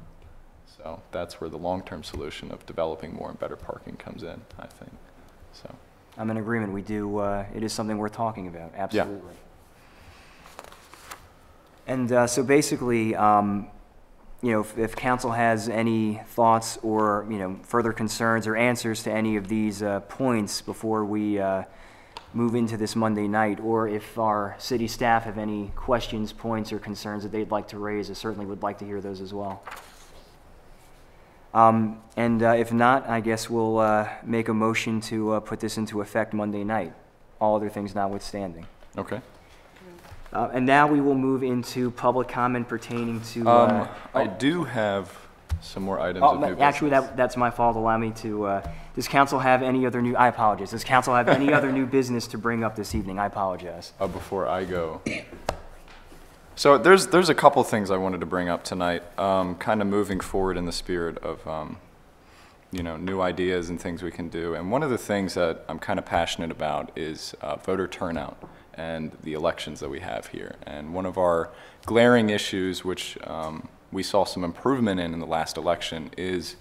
So that's where the long-term solution of developing more and better parking comes in, I think. So I'm in agreement. We do, it is something worth talking about, absolutely. Yeah. And so basically, you know, if council has any thoughts or, you know, further concerns or answers to any of these points before we move into this Monday night, or if our city staff have any questions, points, or concerns that they'd like to raise, I certainly would like to hear those as well. If not, I guess we'll make a motion to put this into effect Monday night, all other things notwithstanding. okay. And now we will move into public comment pertaining to... I do have some more items of new business. Actually, that's my fault. Allow me to... does council have any other new... I apologize. Does council have any other new business to bring up this evening? I apologize. Before I go. So there's a couple things I wanted to bring up tonight, kind of moving forward in the spirit of, you know, new ideas and things we can do. And one of the things that I'm kind of passionate about is voter turnout and the elections that we have here. And one of our glaring issues, which we saw some improvement in the last election, is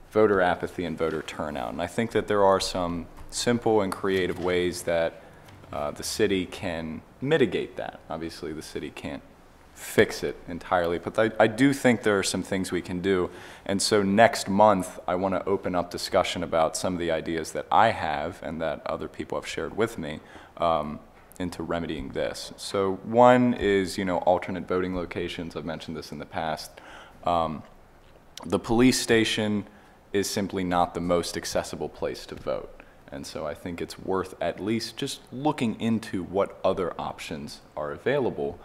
voter apathy and voter turnout. And I think that there are some simple and creative ways that the city can mitigate that. Obviously, the city can't fix it entirely, but I do think there are some things we can do. And so next month, I want to open up discussion about some of the ideas that I have and that other people have shared with me into remedying this. So one is, you know, alternate voting locations. I've mentioned this in the past. The police station is simply not the most accessible place to vote. And so I think it's worth at least just looking into what other options are available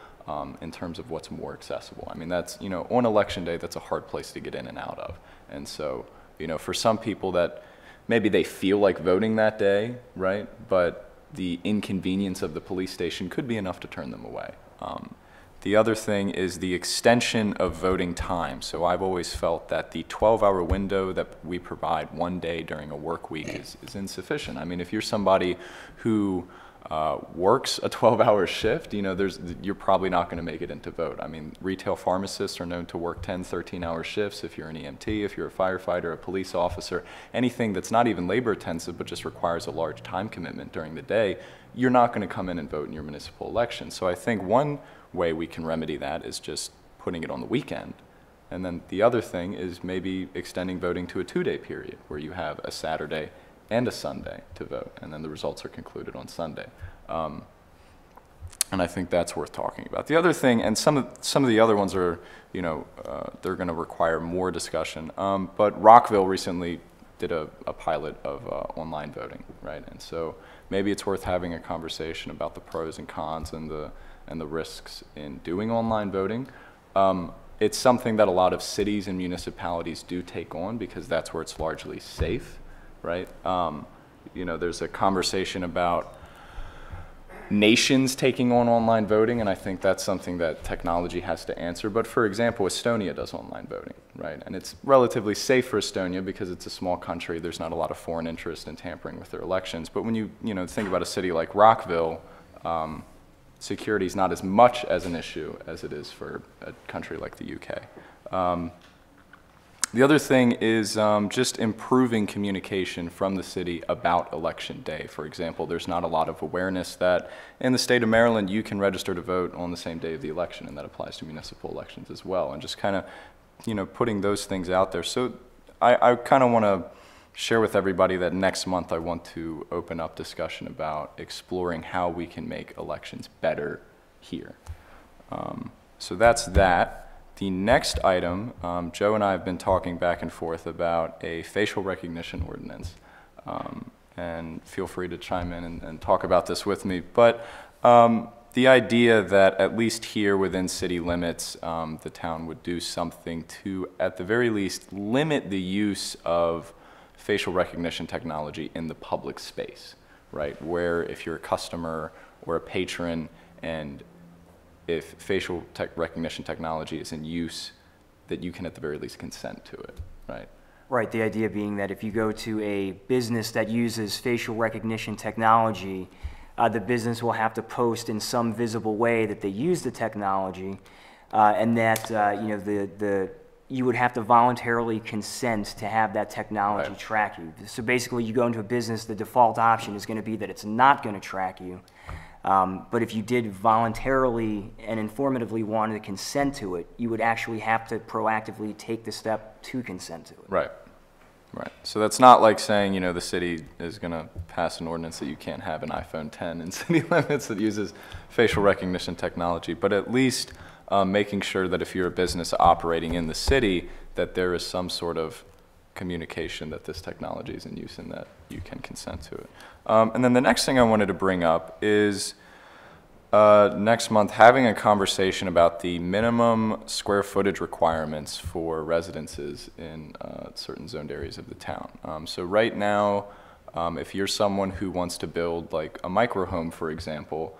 in terms of what's more accessible. I mean, that's, you know, on election day, that's a hard place to get in and out of. And so, you know, for some people that maybe they feel like voting that day, right? But the inconvenience of the police station could be enough to turn them away. The other thing is the extension of voting time. So I've always felt that the 12-hour window that we provide one day during a work week is insufficient. I mean, if you're somebody who works a 12-hour shift, you know, you're probably not going to make it into vote. I mean, retail pharmacists are known to work 10, 13-hour shifts. If you're an EMT, if you're a firefighter, a police officer, anything that's not even labor intensive but just requires a large time commitment during the day, you're not going to come in and vote in your municipal election. So I think one way we can remedy that is just putting it on the weekend. And then the other thing is maybe extending voting to a 2-day period where you have a Saturday and a Sunday to vote, and then the results are concluded on Sunday. And I think that's worth talking about. The other thing, and some of the other ones are, you know, they're going to require more discussion. But Rockville recently did a pilot of online voting, right? And so maybe it's worth having a conversation about the pros and cons and the risks in doing online voting. It's something that a lot of cities and municipalities do take on because that's where it's largely safe, right? You know, there's a conversation about nations taking on online voting, and I think that's something that technology has to answer. But for example, Estonia does online voting, right? And it's relatively safe for Estonia because it's a small country. There's not a lot of foreign interest in tampering with their elections. But when you know, think about a city like Rockville, security is not as much as an issue as it is for a country like the UK. The other thing is just improving communication from the city about Election Day. For example, there's not a lot of awareness that in the state of Maryland you can register to vote on the same day of the election, and that applies to municipal elections as well. And just kind of, you know, putting those things out there. So I kind of want to share with everybody that next month I want to open up discussion about exploring how we can make elections better here. So that's that. The next item, Joe and I have been talking back and forth about a facial recognition ordinance. And feel free to chime in and talk about this with me. But The idea that at least here within city limits, the town would do something to, at the very least, limit the use of facial recognition technology in the public space, right? Where if you're a customer or a patron, and if facial recognition technology is in use, that you can at the very least consent to it, right? Right, the idea being that if you go to a business that uses facial recognition technology, the business will have to post in some visible way that they use the technology, and that you would have to voluntarily consent to have that technology Right. track you. So basically, you go into a business, the default option is going to be that it's not going to track you. But if you did voluntarily and informatively want to consent to it, you would actually have to proactively take the step to consent to it. Right, right. So that's not like saying, you know, the city is going to pass an ordinance that you can't have an iPhone 10 in city limits that uses facial recognition technology, but at least making sure that if you're a business operating in the city, that there is some sort of communication that this technology is in use and that you can consent to it. And then the next thing I wanted to bring up is next month having a conversation about the minimum square footage requirements for residences in certain zoned areas of the town. So right now, if you're someone who wants to build like a micro home, for example,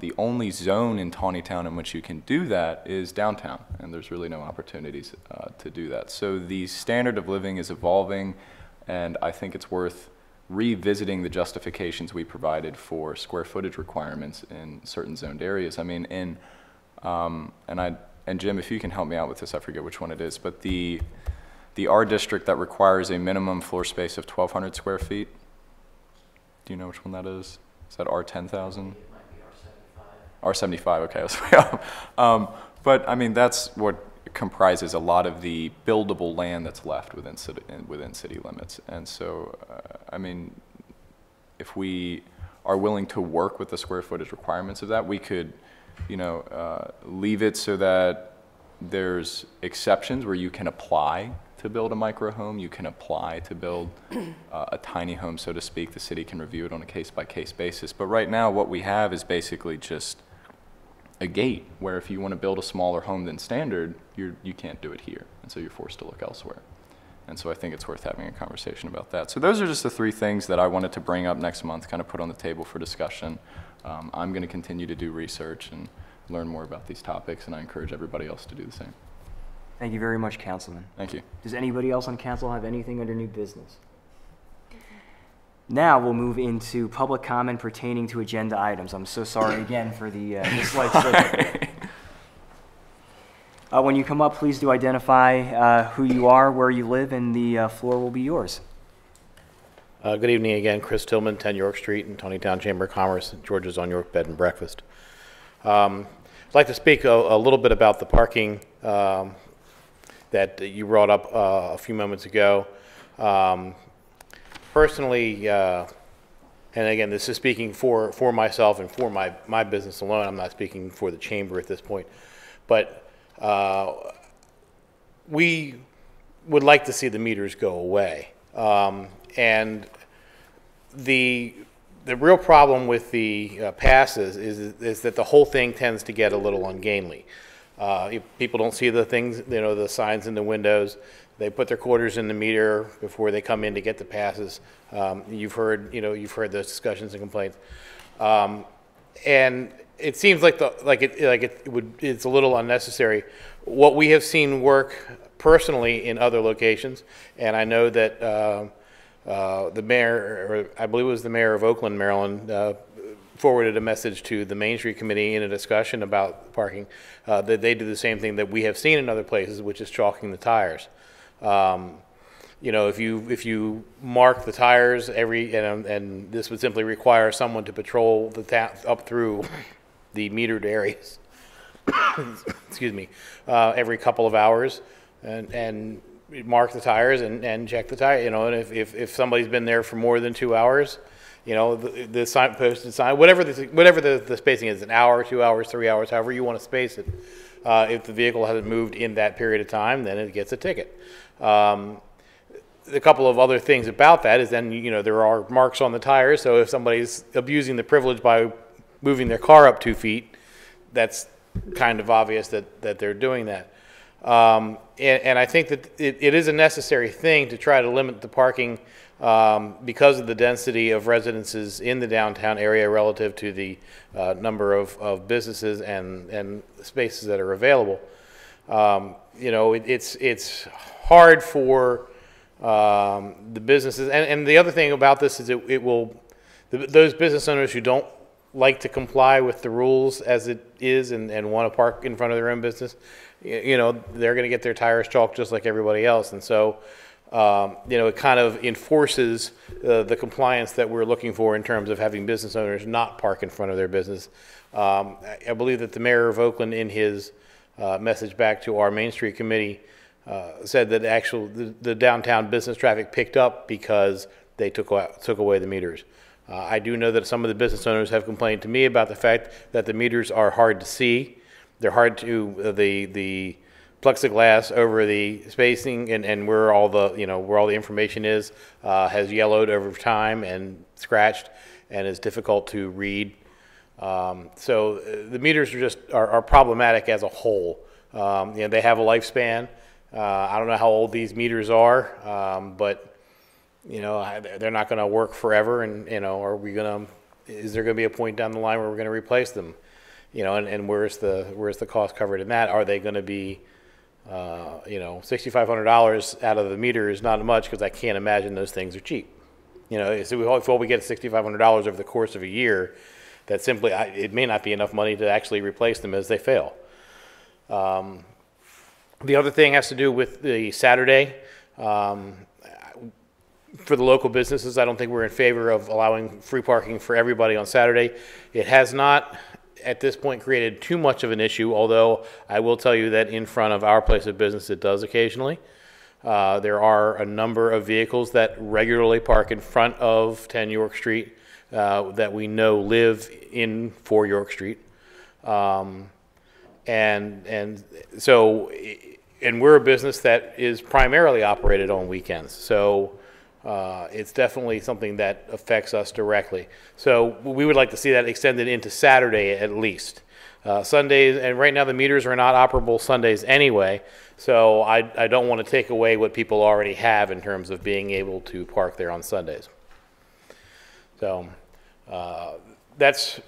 the only zone in Taneytown in which you can do that is downtown, and there's really no opportunities to do that. So the standard of living is evolving, and I think it's worth revisiting the justifications we provided for square footage requirements in certain zoned areas. I mean, and Jim, if you can help me out with this, I forget which one it is, but the R district that requires a minimum floor space of 1,200 square feet. Do you know which one that is? Is that R10,000? R75, okay, I was way off. But I mean, that's what comprises a lot of the buildable land that's left within city limits. And so, I mean, if we are willing to work with the square footage requirements of that, we could, you know, leave it so that there's exceptions where you can apply to build a micro home, you can apply to build a tiny home, so to speak. The city can review it on a case-by-case basis. But right now, what we have is basically just a gate where if you want to build a smaller home than standard, you can't do it here, and so you're forced to look elsewhere. And so I think it's worth having a conversation about that. So those are just the three things that I wanted to bring up next month, kind of put on the table for discussion. I'm going to continue to do research and learn more about these topics, and I encourage everybody else to do the same. Thank you very much, Councilman. Thank you. Does anybody else on council have anything under new business? Now we'll move into public comment pertaining to agenda items. I'm so sorry again for the slight slip. When you come up, please do identify who you are, where you live, and the floor will be yours. Good evening again, Chris Tillman, 10 York Street in Taneytown Chamber of Commerce, George's on York Bed and Breakfast. I'd like to speak a little bit about the parking that you brought up a few moments ago. Personally, and again, this is speaking for myself and for my business alone. I'm not speaking for the chamber at this point, but we would like to see the meters go away. And the real problem with the passes is that the whole thing tends to get a little ungainly. People don't see the things, you know, the signs in the windows. They put their quarters in the meter before they come in to get the passes. You've heard those discussions and complaints, and it seems like it's a little unnecessary. What we have seen work personally in other locations, and I know that the mayor, or I believe it was the mayor of Oakland, Maryland, forwarded a message to the Main Street Committee in a discussion about parking, that they do the same thing that we have seen in other places, which is chalking the tires. You know, if you mark the tires and this would simply require someone to patrol the up through the metered areas, excuse me, every couple of hours, and mark the tires and check the tire. You know, and if somebody's been there for more than 2 hours, you know, the sign, posted sign, whatever the spacing is, an hour, 2 hours, 3 hours, however you want to space it. If the vehicle hasn't moved in that period of time, then it gets a ticket. A couple of other things about that is then, you know, there are marks on the tires, so if somebody's abusing the privilege by moving their car up 2 feet, that's kind of obvious that they're doing that. And I think that it is a necessary thing to try to limit the parking because of the density of residences in the downtown area relative to the number of businesses and spaces that are available. You know, it's hard for the businesses, and the other thing about this is it will, those business owners who don't like to comply with the rules as it is and want to park in front of their own business, you know, they're going to get their tires chalked just like everybody else. And so, you know, it kind of enforces the compliance that we're looking for in terms of having business owners not park in front of their business. I believe that the mayor of Oakland, in his message back to our Main Street committee, said that the downtown business traffic picked up because they took away the meters. I do know that some of the business owners have complained to me about the fact that the meters are hard to see. They're hard to, the plexiglass over the spacing and where all the, you know, where all the information is, has yellowed over time and scratched and is difficult to read. So the meters are problematic as a whole. You know, they have a lifespan. I don't know how old these meters are, but you know, they're not going to work forever, and you know, is there going to be a point down the line where we're going to replace them? You know, and where's the cost covered in that? Are they going to be, you know, $6,500 out of the meter is not much, because I can't imagine those things are cheap. You know, so if we get $6,500 over the course of a year, that simply, it may not be enough money to actually replace them as they fail. The other thing has to do with the Saturday. For the local businesses, I don't think we're in favor of allowing free parking for everybody on Saturday. It has not, at this point, created too much of an issue, although I will tell you that in front of our place of business it does occasionally. There are a number of vehicles that regularly park in front of 10 York Street that we know live in 4 York Street. And so, and we're a business that is primarily operated on weekends. So it's definitely something that affects us directly. So we would like to see that extended into Saturday at least. Sundays, and right now the meters are not operable Sundays anyway, so I don't want to take away what people already have in terms of being able to park there on Sundays. So that's,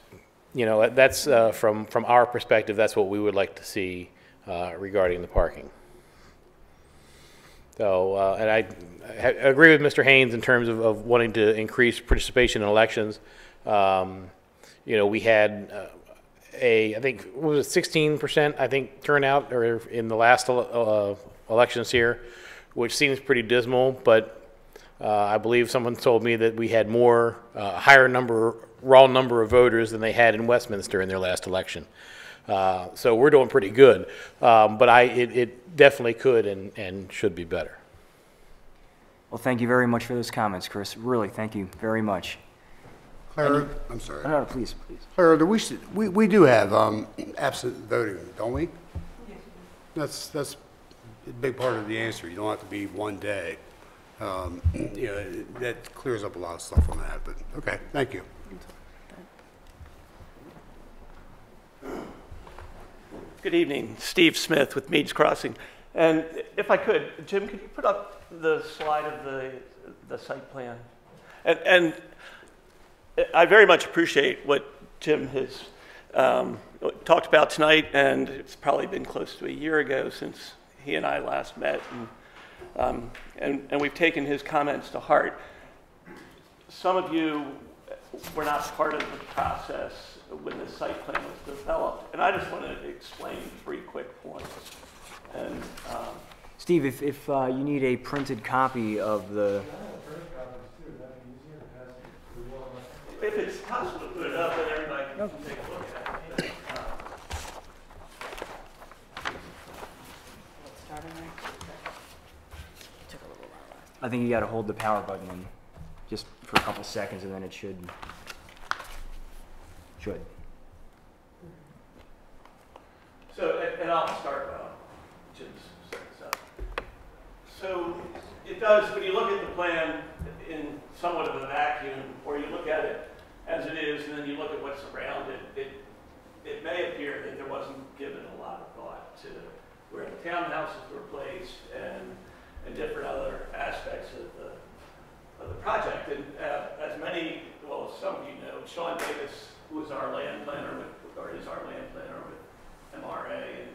you know, that's from our perspective, that's what we would like to see regarding the parking. So, and I agree with Mr. Haynes in terms of wanting to increase participation in elections. You know, we had I think, what was it, 16%, I think, turnout or in the last elections here, which seems pretty dismal, but I believe someone told me that we had more, higher raw number of voters than they had in Westminster in their last election. So we're doing pretty good, but it definitely could and should be better. Well, thank you very much for those comments, Chris. Really, thank you very much. Clara, I'm sorry. No, please. Clara, we do have absent voting, don't we? Yes. That's a big part of the answer. You don't have to be one day. You know, that clears up a lot of stuff on that, but okay, thank you. Good evening, Steve Smith with Meads Crossing. And if I could, Jim, could you put up the slide of the site plan? And I very much appreciate what Jim has talked about tonight, and it's probably been close to a year ago since he and I last met, and we've taken his comments to heart. Some of you were not part of the process when the site plan was developed, and I just want to explain 3 quick points. And Steve, if you need a printed copy of the... If it's possible to put it up, then everybody can take a look at it. I think you got to hold the power button in just for a couple seconds, and then it should. So, and I'll start Jim's setting this up. So it does, when you look at the plan in somewhat of a vacuum, or you look at it as it is, and then you look at what's around it, it may appear that there wasn't given a lot of thought to where the townhouses were placed and different other aspects of the project. And as many, well, some of you know, Sean Davis was our land planner or is our land planner with MRA, and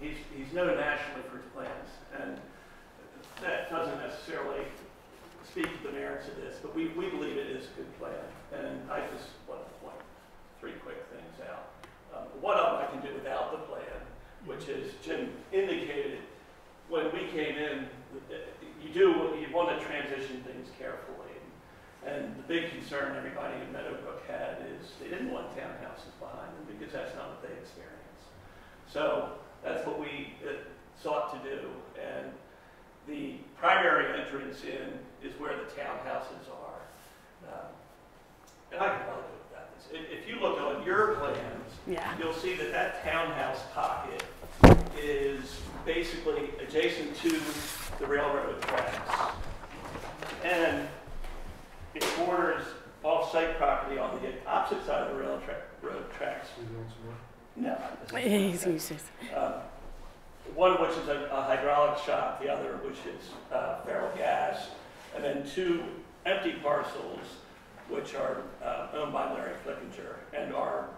he's known nationally for his plans. And that doesn't necessarily speak to the merits of this, but we believe it is a good plan. And I just want to point 3 quick things out. One of them I can do without the plan, which is Jim indicated when we came in, you want to transition things carefully. And the big concern everybody in Meadowbrook had is they didn't want townhouses behind them because that's not what they experienced. So that's what we sought to do. And the primary entrance in is where the townhouses are. And I can tell you about this. If you look on your plans, you'll see that that townhouse pocket is basically adjacent to the railroad tracks. And it borders off-site property on the opposite side of the railroad tracks. No. One which is a hydraulic shop, the other which is feral gas, and then 2 empty parcels which are owned by Larry Flickinger and are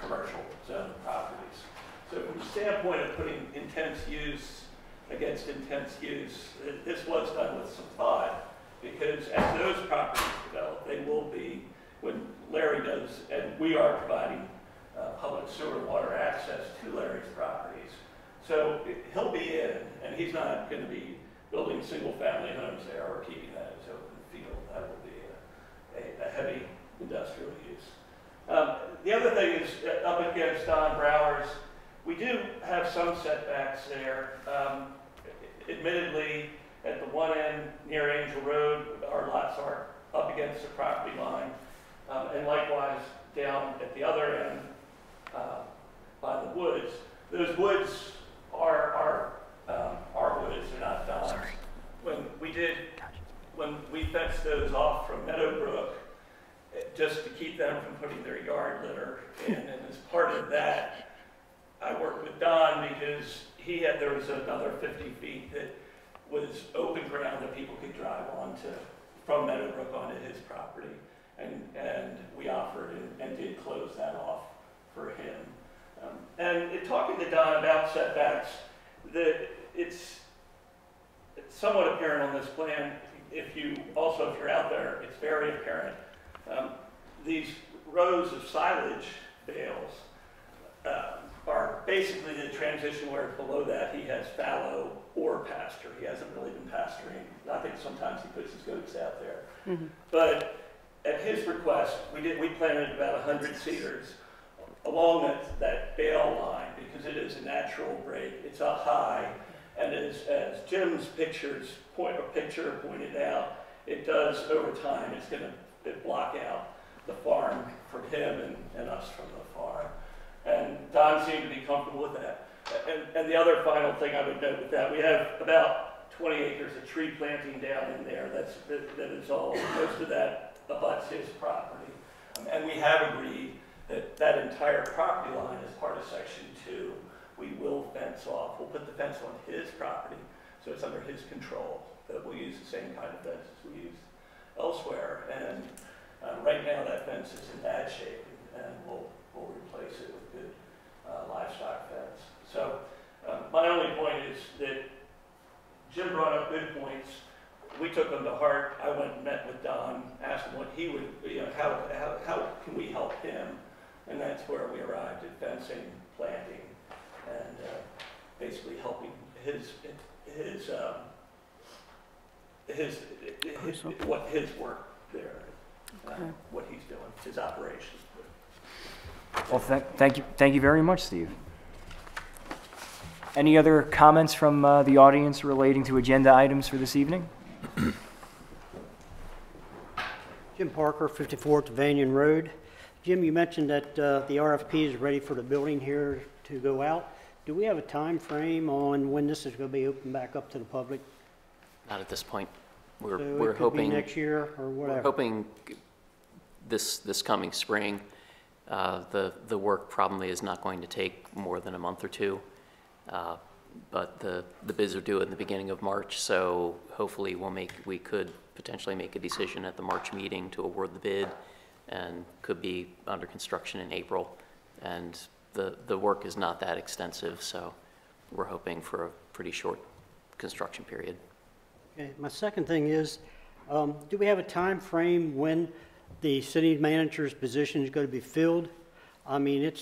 commercial zone properties. So from the standpoint of putting intense use against intense use, this was done with some thought, because as those properties develop, they will be, when Larry does, and we are providing public sewer and water access to Larry's properties. So he'll be in, and he's not going to be building single-family homes there or keeping that as open field. That will be a heavy industrial use. The other thing is, up against Don Brower's, we do have some setbacks there. Admittedly, at the one end near Angel Road, our lots are up against the property line. And likewise, down at the other end by the woods. Those woods are our woods, they're not Don's. When we fenced those off from Meadowbrook, just to keep them from putting their yard litter in, and as part of that, I worked with Don because there was another 50 feet that was open ground that people could drive onto from Meadowbrook onto his property, and we offered and did close that off for him. And in talking to Don about setbacks, it's somewhat apparent on this plan. If you're out there, it's very apparent. These rows of silage bales are basically the transition where below that he has fallow or pasture. He hasn't really been pasturing. I think sometimes he puts his goats out there. Mm-hmm. But at his request, we planted about 100 cedars along that bale line because it is a natural break. It's a high, and as Jim's picture pointed out, it does over time. It's going to block out the farm from him and us from the farm. And Don seemed to be comfortable with that. And the other final thing I would note with that, we have about 20 acres of tree planting down in there. That is all. Most of that abuts his property. And we have agreed that entire property line is part of Section 2. We will fence off. We'll put the fence on his property, so it's under his control. But we'll use the same kind of fence as we use elsewhere. And right now that fence is in bad shape, and we'll replace it with good livestock fence. So my only point is that Jim brought up good points. We took them to heart. I went and met with Don, asked him what he would, how can we help him? And that's where we arrived at fencing, planting, and basically helping his work there, what he's doing, his operation. Well, thank you very much, Steve. Any other comments from the audience relating to agenda items for this evening? Jim Parker, 54th Vanian Road. Jim, you mentioned that the RFP is ready for the building here to go out. Do we have a time frame on when this is going to be opened back up to the public? Not at this point. We're hoping next year or whatever. We're hoping this coming spring. The work probably is not going to take more than a month or two, but the bids are due in the beginning of March, so hopefully we could potentially make a decision at the March meeting to award the bid, and could be under construction in April. And the work is not that extensive, so we're hoping for a pretty short construction period. Okay, my second thing is, do we have a time frame when the city manager's position is going to be filled? I mean,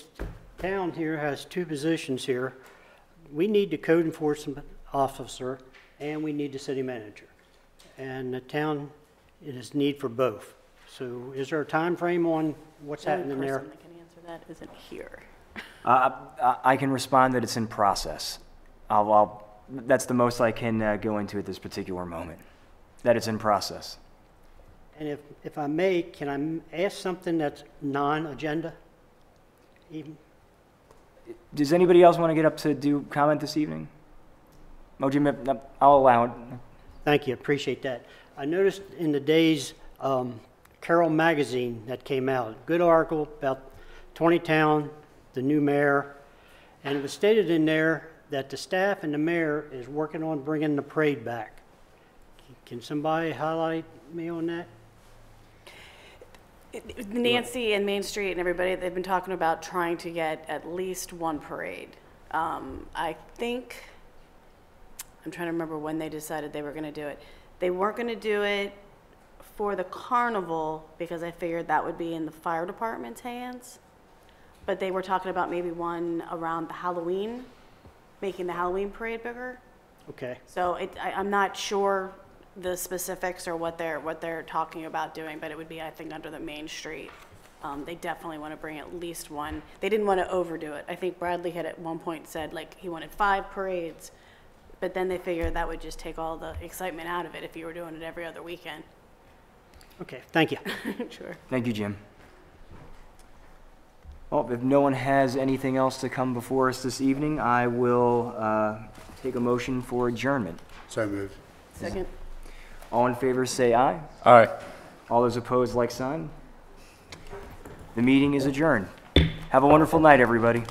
town here has 2 positions here. We need the code enforcement officer and we need the city manager. And the town, it is need for both. So is there a time frame on what's happening there? The only person that can answer that isn't here. I can respond that it's in process. That's the most I can go into at this particular moment, that it's in process. And if I may, can I ask something that's non-agenda? Even? Does anybody else want to get up to do comment this evening? Oh, Jim, I'll allow it. Thank you, appreciate that. I noticed in the Day's Carroll magazine that came out, good article about Taneytown, the new mayor, and it was stated in there that the staff and the mayor is working on bringing the parade back. Can somebody highlight me on that? Nancy and Main Street and everybody, they've been talking about trying to get at least one parade. I think, I'm trying to remember when they decided they were going to do it. They weren't going to do it for the carnival because I figured that would be in the fire department's hands. But they were talking about maybe one around the Halloween, making the Halloween parade bigger. Okay. So I'm not sure the specifics or what they're talking about doing, but it would be, I think, under the Main Street. They definitely want to bring at least one. They didn't want to overdo it. I think Bradley had at one point said like he wanted 5 parades, but then they figured that would just take all the excitement out of it if you were doing it every other weekend. Okay, thank you. Sure. Thank you, Jim. Well, if no one has anything else to come before us this evening, I will take a motion for adjournment. So moved. Second. All in favor, say aye. Aye. All those opposed, like sign. The meeting is adjourned. Have a wonderful night, everybody.